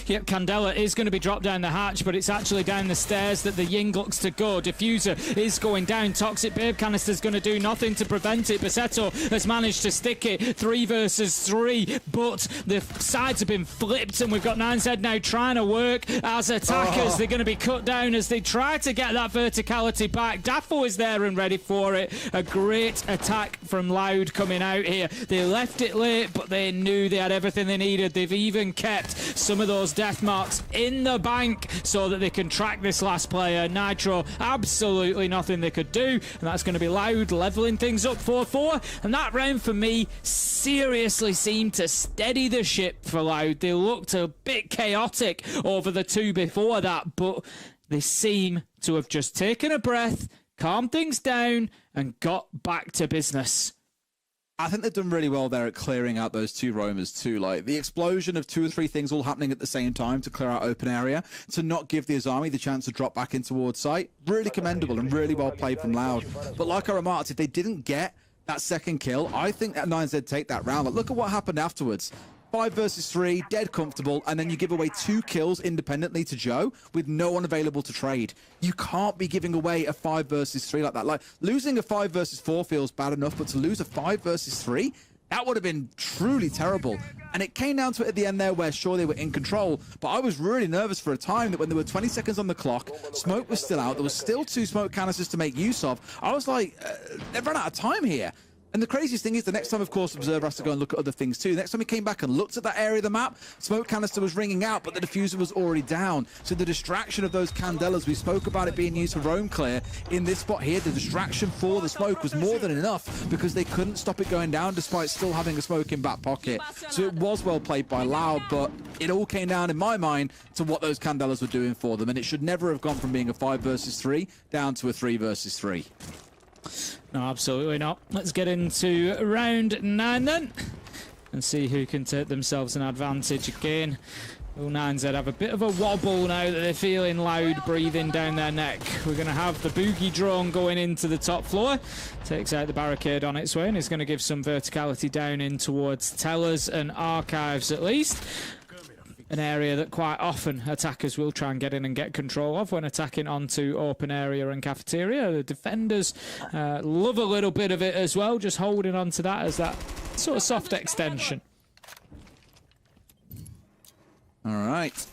Yep, Candela is going to be dropped down the hatch, but it's actually down the stairs that the Ying looks to go. Diffuser is going down. Toxic Babe Canister's going to do nothing to prevent it. Basetto has managed to stick it 3 versus 3, but the sides have been flipped, and we've got 9Z now trying to work as attackers. They're going to be cut down as they try to get that verticality back. Daffo is there and ready for it. A great attack from Loud coming out here. They left it late, but they knew they had everything they needed. They've even kept some of those death marks in the bank so that they can track this last player. Nitro, absolutely nothing they could do, and that's going to be Loud leveling things up 4-4. And that round for me seriously seemed to steady the ship for Loud. They looked a bit chaotic over the 2 before that, but they seem to have just taken a breath, calmed things down, and got back to business. I think they've done really well there at clearing out those 2 roamers too. Like the explosion of 2 or 3 things all happening at the same time to clear out open area, to not give the Azami the chance to drop back in towards site. Really commendable and really well played from Loud. But like I remarked, if they didn't get that second kill, I think that 9Z take that round. Like, look at what happened afterwards. 5 versus 3, dead comfortable, and then you give away 2 kills independently to Joe with no one available to trade. You can't be giving away a 5 versus 3 like that. Like, losing a 5 versus 4 feels bad enough, but to lose a 5 versus 3, that would have been truly terrible. And it came down to it at the end there where sure they were in control, but I was really nervous for a time that when there were 20 seconds on the clock, smoke was still out, there was still 2 smoke canisters to make use of. I was like, they've run out of time here. And the craziest thing is the next time, of course, Observer has to go and look at other things too. The next time he came back and looked at that area of the map, smoke canister was ringing out, but the diffuser was already down. So the distraction of those candelas, we spoke about it being used for roam clear. In this spot here, the distraction for the smoke was more than enough because they couldn't stop it going down despite still having a smoke in back pocket. So it was well played by Loud, but it all came down, in my mind, to what those candelas were doing for them. And it should never have gone from being a 5 versus 3 down to a 3 versus 3. No, absolutely not. Let's get into round 9 then and see who can take themselves an advantage again. Will 9Z have a bit of a wobble now that they're feeling Loud breathing down their neck. We're going to have the boogie drone going into the top floor. Takes out the barricade on its way and is going to give some verticality down in towards Tellers and Archives at least. An area that quite often attackers will try and get in and get control of when attacking onto open area and cafeteria. The defenders love a little bit of it as well, just holding on to that as that sort of soft extension. All right.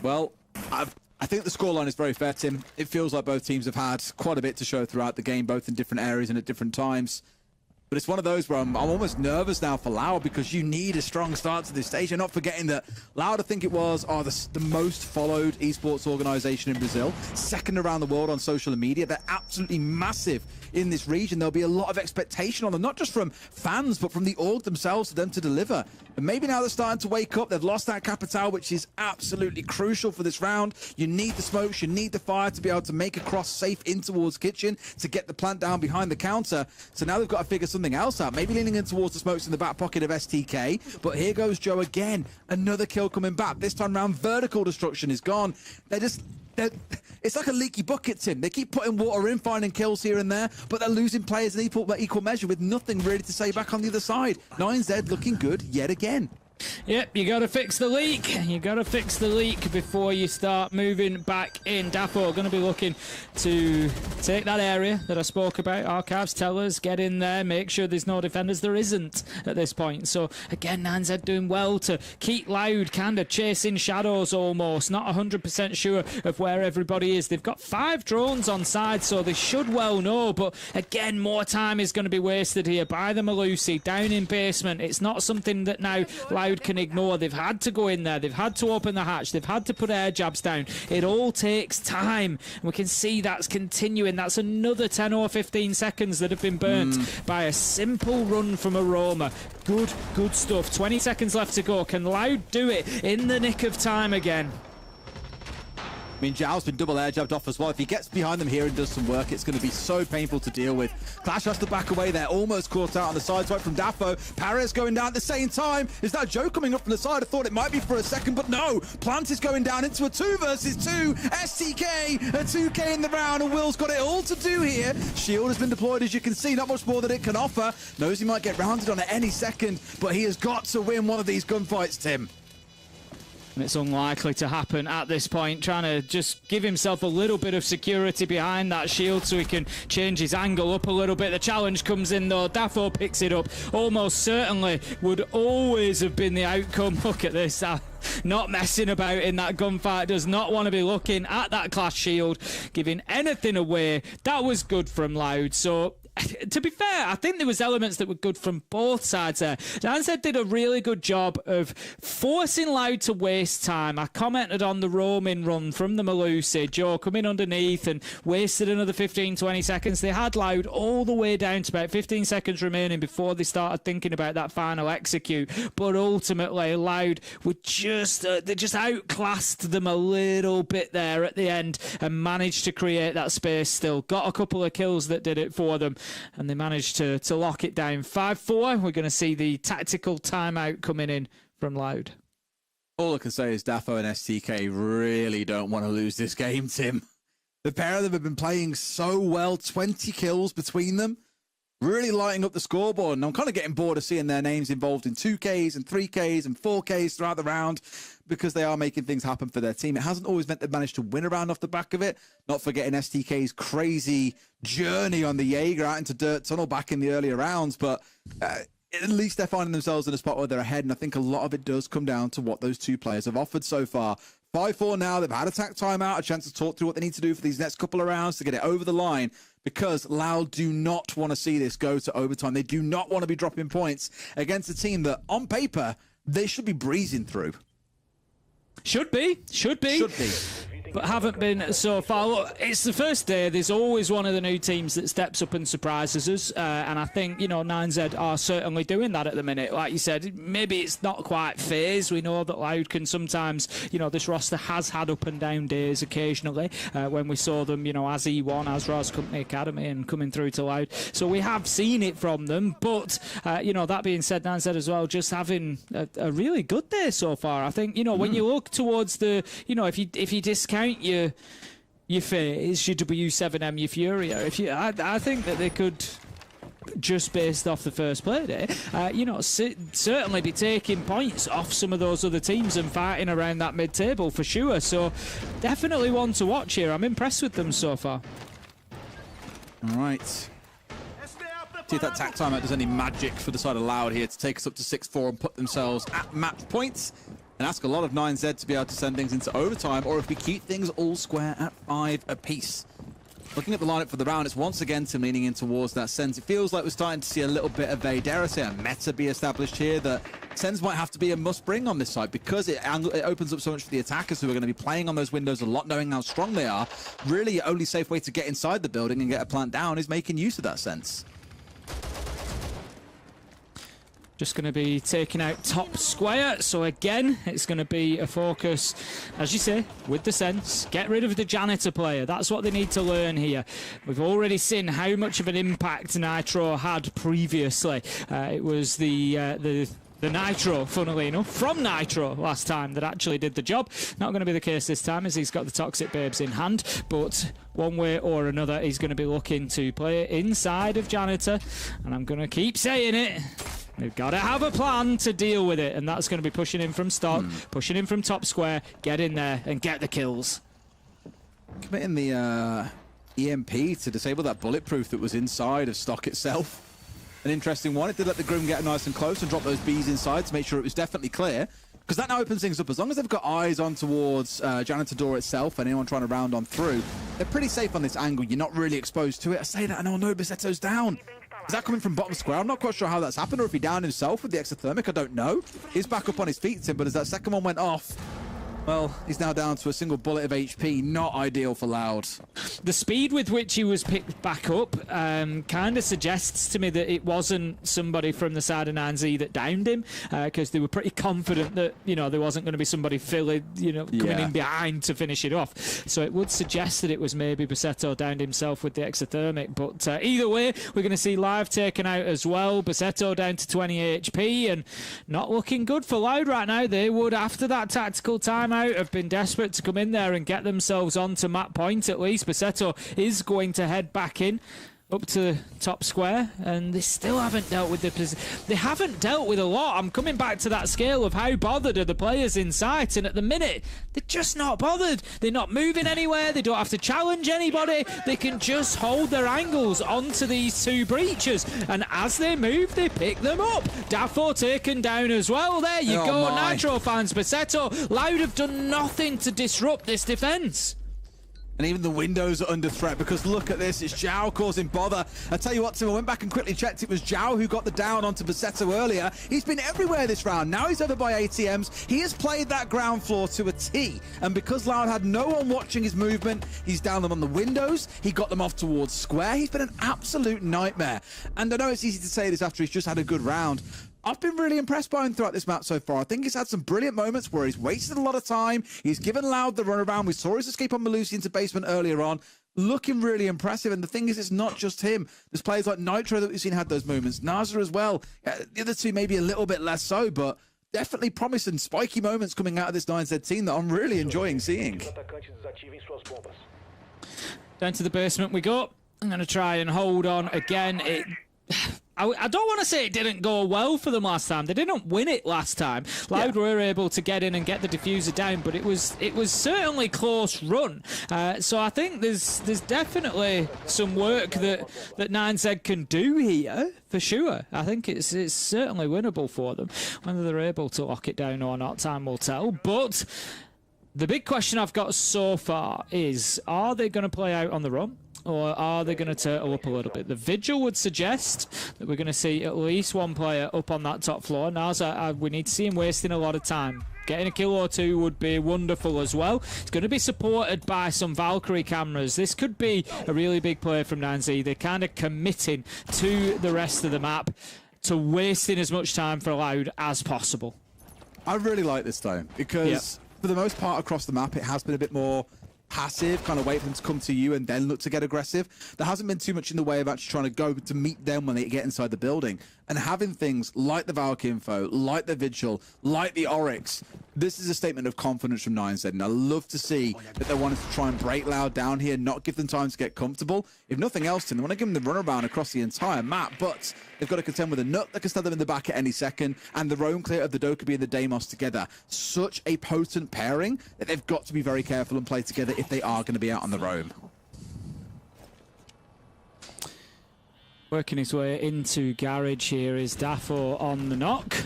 Well, I think the scoreline is very fair, Tim. It feels like both teams have had quite a bit to show throughout the game, both in different areas and at different times. But it's one of those where I'm almost nervous now for Loud because you need a strong start to this stage. And not forgetting that Loud, I think it was, are the most followed esports organization in Brazil. Second around the world on social media. They're absolutely massive in this region. There'll be a lot of expectation on them, not just from fans, but from the org themselves for them to deliver. And maybe now they're starting to wake up. They've lost that Capital, which is absolutely crucial for this round. You need the smokes, you need the fire to be able to make a cross safe in towards kitchen to get the plant down behind the counter. So now they've got to figure something else out. Maybe leaning in towards the smokes in the back pocket of STK. But here goes Joe again. Another kill coming back. This time round, vertical destruction is gone. It's like a leaky bucket, Tim. They keep putting water in, finding kills here and there, but they're losing players in equal measure with nothing really to say back on the other side. 9Z looking good yet again. Yep, you got to fix the leak. You got to fix the leak before you start moving back in. Daffo going to be looking to take that area that I spoke about. Archives, Tellers, get in there, make sure there's no defenders. There isn't at this point. So again, 9Z doing well to keep Loud kind of chasing shadows almost. Not 100% sure of where everybody is. They've got 5 drones on side, so they should well know. But again, more time is going to be wasted here by the Malusi down in basement. It's not something that now Loud can ignore. They've had to go in there. They've had to open the hatch. They've had to put air jabs down. It all takes time. And we can see that's continuing. That's another 10 or 15 seconds that have been burnt by a simple run from Aroma. Good stuff. 20 seconds left to go. Can Loud do it in the nick of time again? I mean, Zhao's been double air jabbed off as well. If he gets behind them here and does some work, it's going to be so painful to deal with. Clash has to back away there, almost caught out on the side swipe from Dafo. Paris going down at the same time. Is that Joe coming up from the side? I thought it might be for a second, but no. Plant is going down into a 2 versus 2. STK, a 2K in the round, and Will's got it all to do here. Shield has been deployed, as you can see, not much more that it can offer. Knows he might get rounded on at any second, but he has got to win one of these gunfights, Tim. And it's unlikely to happen at this point, trying to just give himself a little bit of security behind that shield so he can change his angle up a little bit. The challenge comes in though, Dafo picks it up. Almost certainly would always have been the outcome. Look at this, not messing about in that gunfight, does not want to be looking at that Clash shield, giving anything away. That was good from Loud. So to be fair, I think there was elements that were good from both sides there. Danzed did a really good job of forcing Loud to waste time. I commented on the roaming run from the Malusi. Joe coming underneath and wasted another 15-20 seconds. They had Loud all the way down to about 15 seconds remaining before they started thinking about that final execute. But ultimately, Loud were they just outclassed them a little bit there at the end and managed to create that space still. Got a couple of kills that did it for them, and they managed to lock it down. 5-4. We're going to see the tactical timeout coming in from Loud. All I can say is Dafo and STK really don't want to lose this game, Tim. The pair of them have been playing so well, 20 kills between them, really lighting up the scoreboard. And I'm kind of getting bored of seeing their names involved in 2Ks and 3Ks and 4Ks throughout the round, because they are making things happen for their team. It hasn't always meant they've managed to win a round off the back of it. Not forgetting STK's crazy journey on the Jaeger out into Dirt Tunnel back in the earlier rounds, but at least they're finding themselves in a spot where they're ahead, and I think a lot of it does come down to what those two players have offered so far. 5-4 now. They've had attack timeout, a chance to talk through what they need to do for these next couple of rounds to get it over the line, because Loud do not want to see this go to overtime. They do not want to be dropping points against a team that, on paper, they should be breezing through. Should be. But haven't been so far. Look, it's the first day. There's always one of the new teams that steps up and surprises us. And I think, 9Z are certainly doing that at the minute. Like you said, maybe it's not quite phase. We know that Loud can sometimes, this roster has had up and down days occasionally when we saw them, as E1, as Raz Company Academy and coming through to Loud. So we have seen it from them. But, that being said, 9Z as well, just having a really good day so far. I think, when you look towards the, if you discount your phase, your W7M, your Furia, I think that they could, just based off the first play day, certainly be taking points off some of those other teams and fighting around that mid-table for sure. So definitely one to watch here. I'm impressed with them so far. All right. See if that tack timeout does any magic for the side of Loud here to take us up to 6-4 and put themselves at match points, and ask a lot of 9Z to be able to send things into overtime, or if we keep things all square at 5 apiece. Looking at the lineup for the round, it's once again Tim leaning in towards that Sens. It feels like we're starting to see a little bit of a, dare I say, a meta be established here that Sens might have to be a must-bring on this side, because it opens up so much for the attackers who are going to be playing on those windows a lot, knowing how strong they are. Really, your only safe way to get inside the building and get a plant down is making use of that Sens. Just going to be taking out top square. So again, it's going to be a focus, as you say, with the Sens. Get rid of the janitor player. That's what they need to learn here. We've already seen how much of an impact Nitro had previously. It was the Nitro, funnily enough, from Nitro last time that actually did the job. Not going to be the case this time, as he's got the Toxic Babes in hand, but one way or another, he's going to be looking to play inside of Janitor, and I'm going to keep saying it. They've got to have a plan to deal with it, and that's going to be pushing in from stock, pushing in from top square, get in there and get the kills. Committing the EMP to disable that bulletproof that was inside of stock itself. An interesting one. It did let the Grim get nice and close and drop those bees inside to make sure it was definitely clear, because that now opens things up. As long as they've got eyes on towards Janitor door itself and anyone trying to round on through, they're pretty safe on this angle. You're not really exposed to it. I say that, and oh no, Bissetto's down. Is that coming from bottom square? I'm not quite sure how that's happened, or if he downed himself with the exothermic. I don't know. He's back up on his feet, Tim, but as that second one went off, Well, he's now down to a single bullet of HP. Not ideal for Loud. The speed with which he was picked back up kind of suggests to me that it wasn't somebody from the side of 9Z that downed him, because they were pretty confident that, you know, there wasn't going to be somebody filling, you know, coming in behind to finish it off. So it would suggest that it was maybe Bussetto downed himself with the exothermic. But either way, we're going to see Live taken out as well. Bussetto down to 20 HP and not looking good for Loud right now. They would, after that tactical timeout, have been desperate to come in there and get themselves onto map point at least. Bussetto is going to head back in up to top square, and they still haven't dealt with they haven't dealt with a lot. I'm coming back to that scale of how bothered are the players in sight, and at the minute they're just not bothered. They're not moving anywhere. They don't have to challenge anybody. They can just hold their angles onto these two breaches, and as they move they pick them up. Dafo taken down as well. There you go, Nitro fans. Bussetto, Loud have done nothing to disrupt this defense. And even the windows are under threat, because look at this, it's Zhao causing bother. I tell you what, Tim, I went back and quickly checked. It was Zhao who got the down onto Bussetto earlier. He's been everywhere this round. Now he's over by ATMs. He has played that ground floor to a T. And because Loud had no one watching his movement, he's down them on the windows. He got them off towards square. He's been an absolute nightmare. And I know it's easy to say this after he's just had a good round. I've been really impressed by him throughout this map so far. I think he's had some brilliant moments where he's wasted a lot of time. He's given Loud the runaround. We saw his escape on Malusi into basement earlier on. Looking really impressive. And the thing is, it's not just him. There's players like Nitro that we've seen had those moments. Naza as well. The other two maybe a little bit less so, but definitely promising spiky moments coming out of this 9Z team that I'm really enjoying seeing. Down to the basement we go. I'm going to try and hold on again. I don't want to say it didn't go well for them last time. They didn't win it last time. Loud were able to get in and get the diffuser down, but it was certainly close run. So I think there's definitely some work that 9Z can do here for sure. I think it's certainly winnable for them. Whether they're able to lock it down or not, time will tell. But the big question I've got so far is, are they going to play out on the run? Or are they going to turtle up a little bit? The Vigil would suggest that we're going to see at least one player up on that top floor. Now, we need to see him wasting a lot of time. Getting a kill or two would be wonderful as well. It's going to be supported by some Valkyrie cameras. This could be a really big play from 9Z. They're kind of committing to the rest of the map, to wasting as much time for Loud as possible. I really like this though, because for the most part across the map, it has been a bit more passive, kind of wait for them to come to you and then look to get aggressive. There hasn't been too much in the way of actually trying to go to meet them when they get inside the building. And having things like the Valk info, like the Vigil, like the Oryx, this is a statement of confidence from 9Z, and I love to see that they wanted to try and break Loud down here, not give them time to get comfortable. If nothing else, Tim, they want to give them the runaround across the entire map, but they've got to contend with a nut that can stab them in the back at any second, and the roam clear of the Dokkaebi and the Deimos together. Such a potent pairing that they've got to be very careful and play together if they are going to be out on the roam. Working his way into garage here is Dafo on the knock.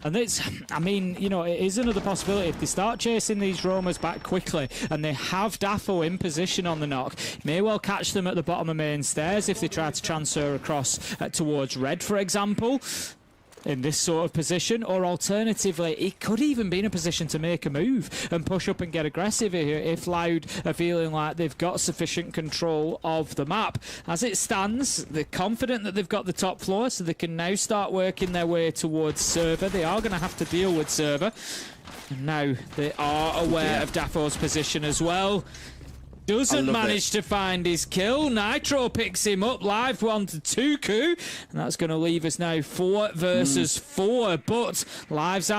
And it's, I mean, you know, it is another possibility. If they start chasing these roamers back quickly and they have Dafo in position on the knock, may well catch them at the bottom of main stairs if they try to transfer across towards red, for example, in this sort of position. Or alternatively, he could even be in a position to make a move and push up and get aggressive here if Loud are feeling like they've got sufficient control of the map. As it stands, they're confident that they've got the top floor, so they can now start working their way towards server. They are going to have to deal with server. And now they are aware of Dafo's position as well. Doesn't manage to find his kill. Nitro picks him up. Live 1 to 2Ku. And that's going to leave us now 4 versus 4. But Dafo's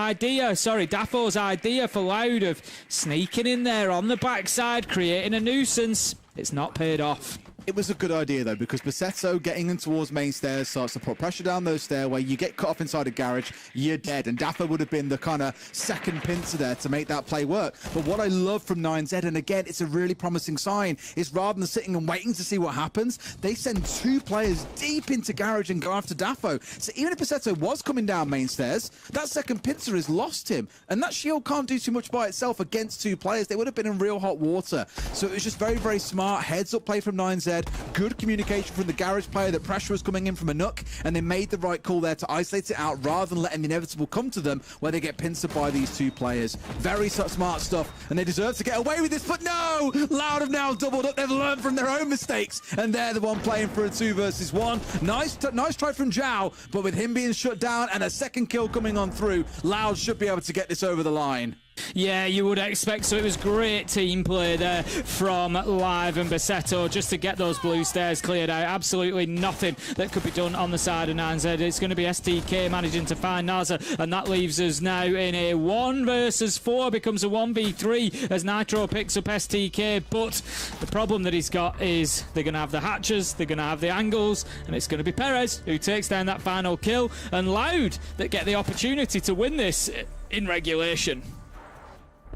idea for Loud of sneaking in there on the backside, creating a nuisance, it's not paid off. It was a good idea, though, because Bussetto getting in towards main stairs starts to put pressure down those stairway. You get cut off inside a garage, you're dead. And Dafo would have been the kind of second pincer there to make that play work. But what I love from 9Z, and again, it's a really promising sign, is rather than sitting and waiting to see what happens, they send 2 players deep into garage and go after Dafo. So even if Bussetto was coming down main stairs, that second pincer has lost him. And that shield can't do too much by itself against 2 players. They would have been in real hot water. So it was just very, very smart heads-up play from 9Z. 9Z. Good communication from the garage player that pressure was coming in from a Nook, and they made the right call there to isolate it out rather than letting the inevitable come to them where they get pincered by these two players. Very smart stuff, and they deserve to get away with this, but no! Loud have now doubled up. They've learned from their own mistakes, and they're the one playing for a 2 versus 1. Nice try from Zhao, but with him being shut down and a second kill coming on through, Loud should be able to get this over the line. Yeah, you would expect so. It was great team play there from Live and Bassetto just to get those blue stairs cleared out. Absolutely nothing that could be done on the side of 9Z. It's going to be STK managing to find Naza, and that leaves us now in a 1 versus 4. Becomes a 1v3 as Nitro picks up STK, but the problem that he's got is they're going to have the hatches, they're going to have the angles, and it's going to be Perez who takes down that final kill, and Loud that get the opportunity to win this in regulation.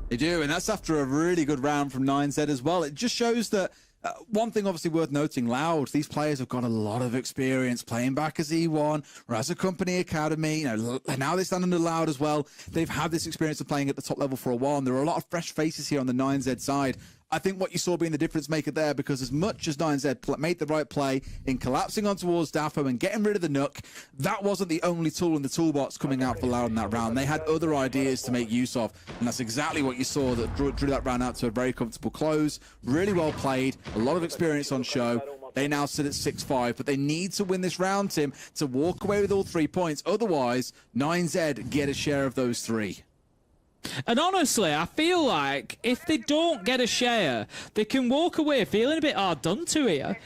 They do, and that's after a really good round from 9Z as well. It just shows that one thing obviously worth noting, Loud, these players have got a lot of experience playing back as E1 or as a company academy. You know, now they stand under Loud as well. They've had this experience of playing at the top level for a while, and there are a lot of fresh faces here on the 9Z side. I think what you saw being the difference maker there, because as much as 9Z made the right play in collapsing on towards Daffo and getting rid of the Nook, that wasn't the only tool in the toolbox coming out for Loud in that round. They had other ideas to make use of, and that's exactly what you saw that drew that round out to a very comfortable close. Really well played, a lot of experience on show. They now sit at 6-5, but they need to win this round, Tim, to walk away with all 3 points. Otherwise, 9Z get a share of those 3. And honestly, I feel like if they don't get a share, they can walk away feeling a bit hard done to here.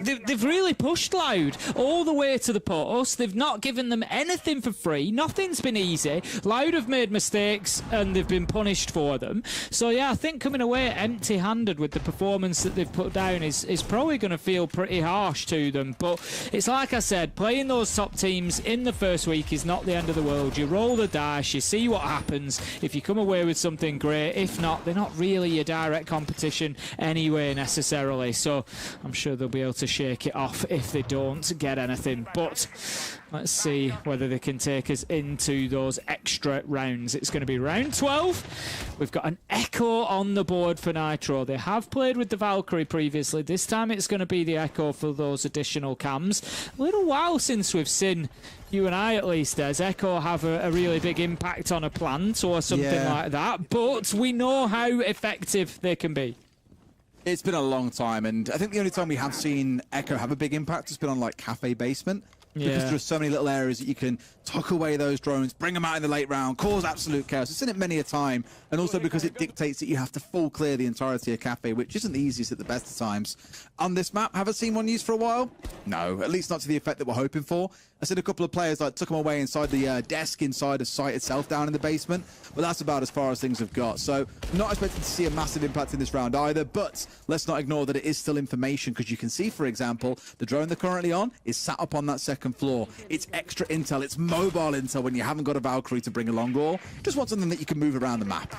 They've really pushed Loud all the way to the post. They've not given them anything for free. Nothing's been easy. Loud have made mistakes and they've been punished for them. So yeah, I think coming away empty-handed with the performance that they've put down is probably going to feel pretty harsh to them. But it's like I said, playing those top teams in the first week is not the end of the world. You roll the dice, you see what happens. If you come away with something great, if not, they're not really your direct competition anyway necessarily. So I'm sure they'll be able to shake it off if they don't get anything, but let's see whether they can take us into those extra rounds. It's going to be round 12. We've got an Echo on the board for Nitro. They have played with the Valkyrie previously. This time it's going to be the Echo for those additional cams. A little while since we've seen, you and I at least, as Echo have a really big impact on a plant or something like that, but we know how effective they can be. It's been a long time, and I think the only time we have seen Echo have a big impact has been on like Cafe Basement. Because there are so many little areas that you can tuck away those drones, bring them out in the late round, cause absolute chaos. I've seen it many a time, and also because it dictates that you have to full clear the entirety of Cafe, which isn't the easiest at the best of times. On this map, have I seen one used for a while? No, at least not to the effect that we're hoping for. I seen a couple of players like took them away inside the desk inside of site itself down in the basement, but that's about as far as things have got. So not expecting to see a massive impact in this round either, but let's not ignore that it is still information, because you can see, for example, the drone they're currently on is sat up on that second floor. It's extra intel, it's mobile intel when you haven't got a Valkyrie to bring along, or just want something that you can move around the map.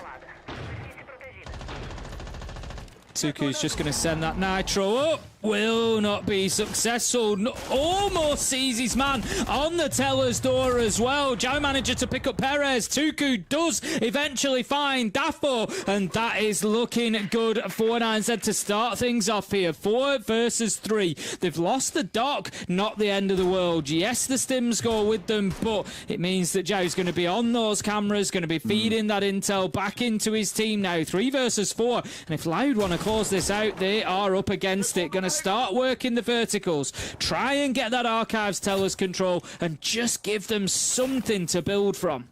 Tuku's just going to send that Nitro up. Will not be successful. Almost sees his man on the teller's door as well. Zhao manager to pick up Perez. Tuku does eventually find Daffo, and that is looking good for 9Z to start things off here. 4 versus 3. They've lost the dock, not the end of the world. Yes, the stims go with them, but it means that Zhao's going to be on those cameras, going to be feeding that intel back into his team now. 3 versus 4, and if Loud want to close this out, they are up against it. Going to start working the verticals, try and get that archives teller's control, and just give them something to build from.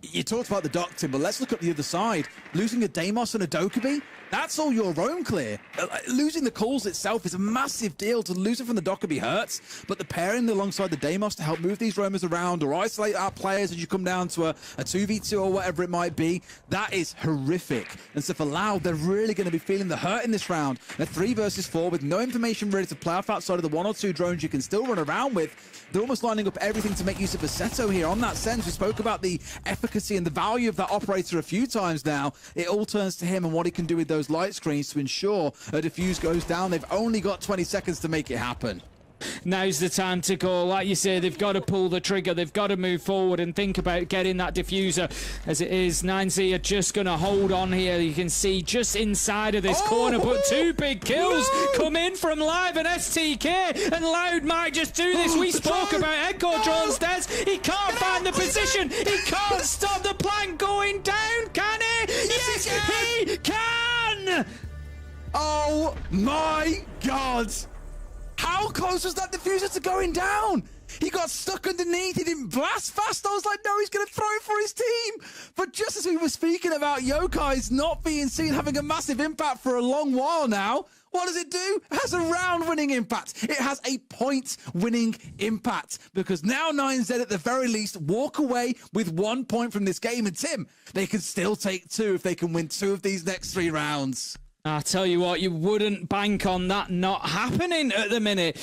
You talked about the dock, Tim, but let's look at the other side. Losing a Deimos and a Dokkaebi, that's all your own clear. Losing the calls itself is a massive deal. To lose it from the Dokkaebi hurts, but the pairing alongside the Deimos to help move these roamers around or isolate our players as you come down to a 2v2 or whatever it might be, that is horrific. And so for Loud, they're really going to be feeling the hurt in this round. A 3 versus 4 with no information ready to play off outside of the 1 or 2 drones you can still run around with. They're almost lining up everything to make use of Bassetto here. On that sense, we spoke about the efficacy and the value of that operator a few times now. It all turns to him and what he can do with those light screens to ensure a defuse goes down. They've only got 20 seconds to make it happen. Now's the time to go. Like you say, they've got to pull the trigger. They've got to move forward and think about getting that diffuser. As it is, 9Z are just going to hold on here. You can see just inside of this corner, but 2 big kills come in from Live and STK, and Loud might just do this. We spoke about Echo Drone's dead. He can't find the position. He can't stop the plank going down, can he? Yes, he can! Oh my God! How close was that diffuser to going down? He got stuck underneath. He didn't blast fast. I was like, no, he's going to throw it for his team. But just as we were speaking about Yokai's not being seen having a massive impact for a long while now, what does it do? It has a round-winning impact. It has a point-winning impact, because now 9Z at the very least walk away with 1 point from this game. And Tim, they can still take 2 if they can win 2 of these next 3 rounds. I tell you what, you wouldn't bank on that not happening at the minute.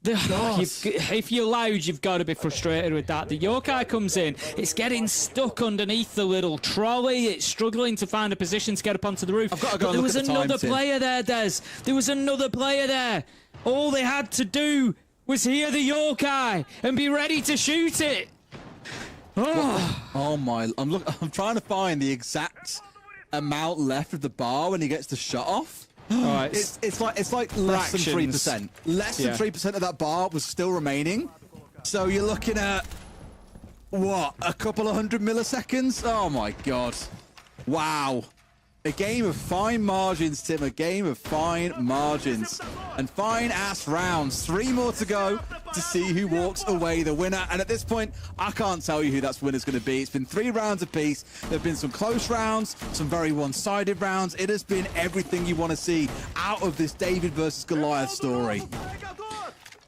If you're Loud, you've got to be frustrated with that. The Yokai comes in, it's getting stuck underneath the little trolley. It's struggling to find a position to get up onto the roof. I've got to go and there look was at the another time, player there, Des. There was another player there. All they had to do was hear the Yokai and be ready to shoot it. Oh my! I'm trying to find the exact amount left of the bar when he gets the shot off. Right. It's like less than 3%. Less than 3% of that bar was still remaining. So you're looking at what, a couple of 100 milliseconds? Oh my God! Wow. A game of fine margins, Tim. A game of fine margins and fine-ass rounds. 3 more to go to see who walks away the winner. And at this point, I can't tell you who that winner's going to be. It's been 3 rounds apiece. There have been some close rounds, some very one-sided rounds. It has been everything you want to see out of this David versus Goliath story.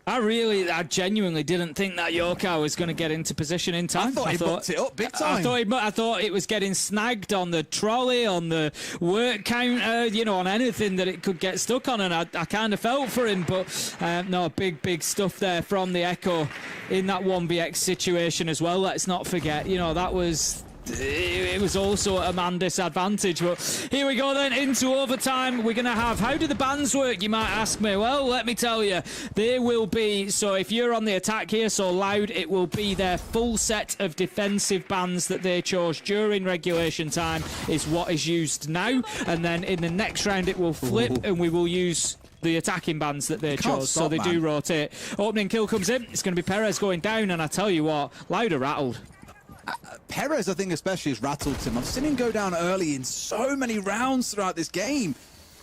I genuinely didn't think that Yokai was going to get into position in time. I thought he booked it up big time. I thought it was getting snagged on the trolley, on the work counter, you know, on anything that it could get stuck on, and I kind of felt for him. But no, big stuff there from the Echo in that 1vx situation as well. Let's not forget, you know, that was... It was also a man disadvantage. But here we go then into overtime. We're going to have, how do the bans work, you might ask me? Well, let me tell you, they will be, so if you're on the attack here, so Loud, it will be their full set of defensive bans that they chose during regulation time is what is used now, and then in the next round it will flip and we will use the attacking bans that they chose, so they do rotate. Opening kill comes in, it's going to be Perez going down, and I tell you what, Loud are rattled. Perez, I think especially, has rattled him. I've seen him go down early in so many rounds throughout this game.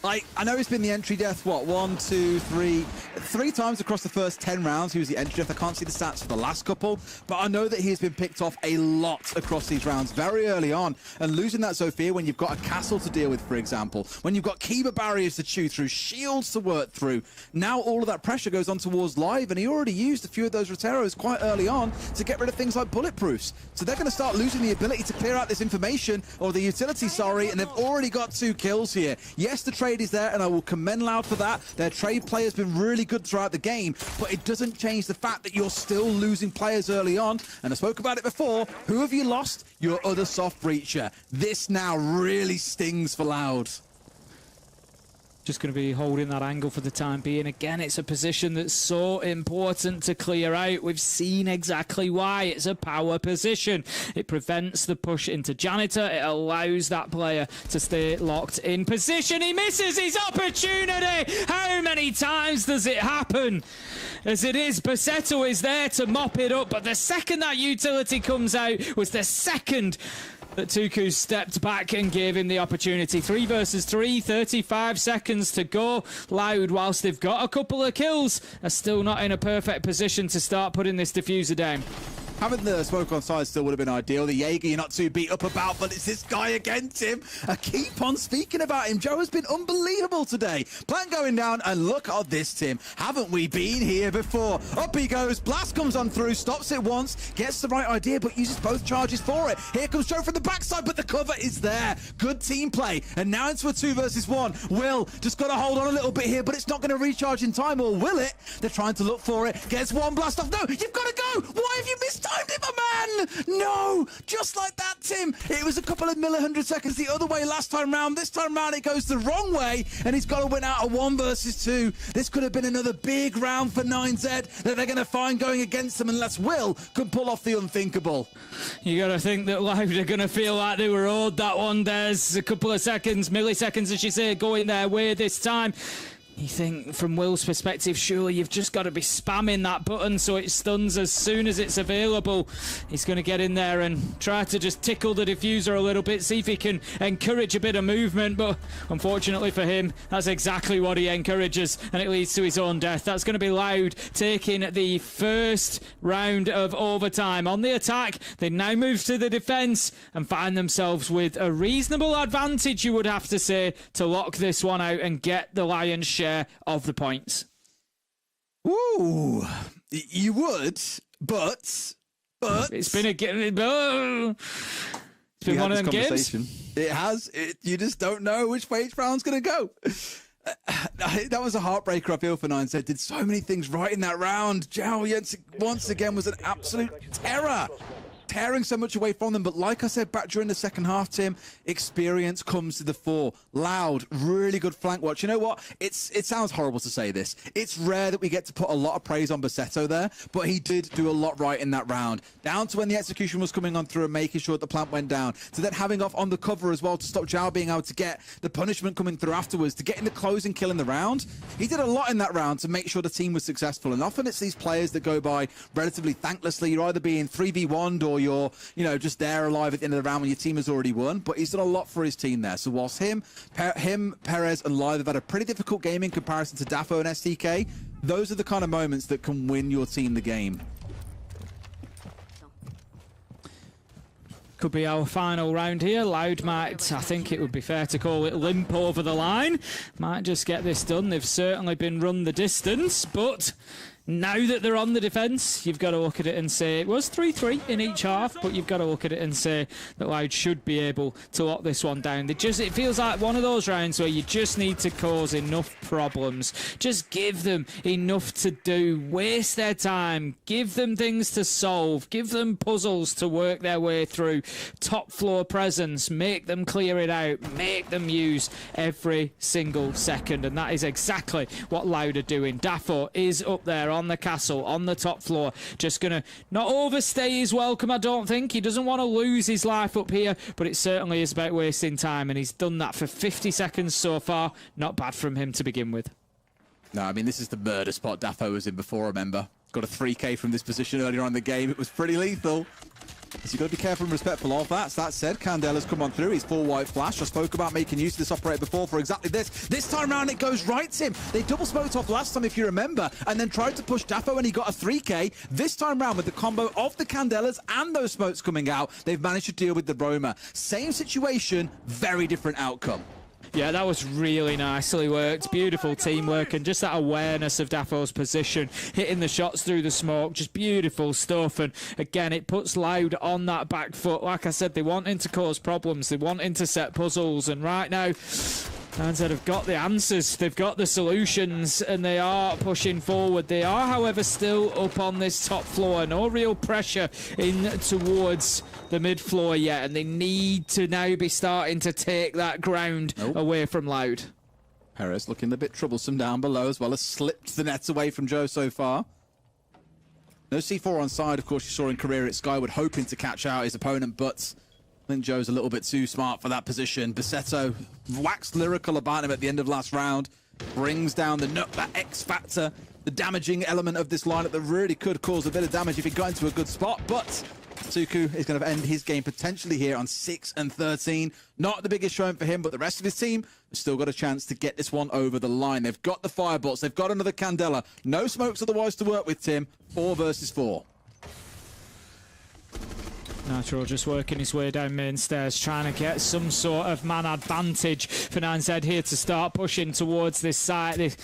Like, I know it's been the entry death, what, 1, 2, 3 times across the first 10 rounds he was the entry death. I can't see the stats for the last couple, but I know that he's been picked off a lot across these rounds very early on. And losing that Sophia when you've got a castle to deal with, for example, when you've got Kiba barriers to chew through, shields to work through, now all of that pressure goes on towards Live, and he already used a few of those Roteros quite early on to get rid of things like bulletproofs. So they're going to start losing the ability to clear out this information, or the utility, sorry, and they've already got 2 kills here. Yes, the trade is there, and I will commend Loud for that. Their trade play has been really good throughout the game, but it doesn't change the fact that you're still losing players early on. And I spoke about it before. Who have you lost? Your other soft breacher. This now really stings for Loud. Just going to be holding that angle for the time being. Again, it's a position that's so important to clear out. We've seen exactly why. It's a power position. It prevents the push into Janitor. It allows that player to stay locked in position. He misses his opportunity. How many times does it happen? As it is, Bassetto is there to mop it up, but the second that utility comes out was the second that Tuku stepped back and gave him the opportunity. 3 versus 3, 35 seconds to go. Loud, whilst they've got a couple of kills, are still not in a perfect position to start putting this diffuser down. Having the smoke on side still would have been ideal. The Jaeger you're not too beat up about, but it's this guy again, Tim. I keep on speaking about him. Joe has been unbelievable today. Plant going down, and look at this, Tim. Haven't we been here before? Up he goes. Blast comes on through, stops it once, gets the right idea, but uses both charges for it. Here comes Joe from the backside, but the cover is there. Good team play. And now into a 2 versus 1. Will just got to hold on a little bit here, but it's not going to recharge in time, or will it? They're trying to look for it. Gets one blast off. No, you've got to go. Why have you missed? Timed it, my man! No! Just like that, Tim. It was a couple of hundred seconds the other way last time round. This time round it goes the wrong way, and he's got to win out of 1 versus 2. This could have been another big round for 9Z that they're going to find going against them unless Will can pull off the unthinkable. You got to think that Loud are going to feel like they were owed that one. There's a couple of seconds, milliseconds, as you say, going their way this time. You think, from Will's perspective, surely you've just got to be spamming that button so it stuns as soon as it's available. He's going to get in there and try to just tickle the diffuser a little bit, see if he can encourage a bit of movement, but unfortunately for him, that's exactly what he encourages, and it leads to his own death. That's going to be Loud taking the first round of overtime. On the attack, they now move to the defence and find themselves with a reasonable advantage, you would have to say, to lock this one out and get the lion's share of the points. Ooh, you would, but it's been one of them games. It has. You just don't know which way each round's going to go. That was a heartbreaker, I feel, for 9Z. Did so many things right in that round. Zhao once again was an absolute terror, tearing so much away from them. But like I said back during the second half, Tim, experience comes to the fore. Loud, really good flank watch. You know what? It sounds horrible to say this. It's rare that we get to put a lot of praise on Basetto there, but he did do a lot right in that round. Down to when the execution was coming on through and making sure that the plant went down, to then having off on the cover as well to stop Zhao being able to get the punishment coming through afterwards, to getting the closing kill in the round. He did a lot in that round to make sure the team was successful. And often it's these players that go by relatively thanklessly. You're either being 3v1'd or you're, just there alive at the end of the round when your team has already won. But he's done a lot for his team there. So whilst him, Perez, and Live have had a pretty difficult game in comparison to Dafo and STK, those are the kind of moments that can win your team the game. Could be our final round here. Loud might, I think it would be fair to call it, limp over the line. Might just get this done. They've certainly been run the distance, but now that they're on the defence, you've got to look at it and say it was 3-3 in each half, but you've got to look at it and say that Loud should be able to lock this one down. It feels like one of those rounds where you just need to cause enough problems. Just give them enough to do. Waste their time. Give them things to solve. Give them puzzles to work their way through. Top floor presence. Make them clear it out. Make them use every single second. And that is exactly what Loud are doing. Dafo is up there on the castle, on the top floor, just gonna not overstay his welcome, I don't think. He doesn't want to lose his life up here, but it certainly is about wasting time, and he's done that for 50 seconds so far. Not bad from him to begin with. No, I mean, this is the murder spot Dafo was in before, remember? Got a 3K from this position earlier on in the game. It was pretty lethal. So you've got to be careful and respectful of that. So that said, Candela's come on through. He's full white flash. I spoke about making use of this operator before for exactly this. This time round, it goes right, Tim. They double smoked off last time, if you remember, and then tried to push Dafo, and he got a 3K. This time round, with the combo of the Candelas and those smokes coming out, they've managed to deal with the Roma. Same situation, very different outcome. Yeah, that was really nicely worked. Beautiful teamwork and just that awareness of Dafo's position, hitting the shots through the smoke, just beautiful stuff. And again, it puts Loud on that back foot. Like I said, they wanting to cause problems, they wanting to set puzzles, and right now, 9Z have got the answers, they've got the solutions, and they are pushing forward. They are, however, still up on this top floor. No real pressure in towards the mid floor yet, and they need to now be starting to take that ground away from Loud. Perez looking a bit troublesome down below, as well as slipped the nets away from Joe so far. No C4 on side, of course, you saw in career at Skyward, hoping to catch out his opponent, but I think Joe's a little bit too smart for that position. Basetto waxed lyrical about him at the end of last round, brings down the nut, that X factor, the damaging element of this lineup that really could cause a bit of damage if he got into a good spot, but Suku is going to end his game potentially here on 6-13. Not the biggest showing for him, but the rest of his team has still got a chance to get this one over the line. They've got the firebots, they've got another Candela. No smokes otherwise to work with, Tim. 4 versus 4. Natural just working his way down main stairs, trying to get some sort of man advantage for 9Z here to start pushing towards this side.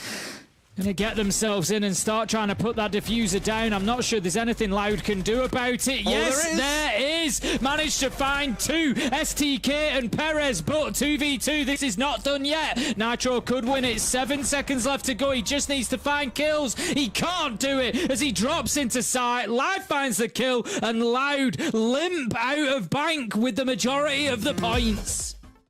Gonna get themselves in and start trying to put that diffuser down. I'm not sure there's anything Loud can do about it. Yes, there is. Managed to find two, STK and Perez, but 2v2. This is not done yet. Nitro could win it. 7 seconds left to go. He just needs to find kills. He can't do it as he drops into sight. Live finds the kill, and Loud limp out of bank with the majority of the points.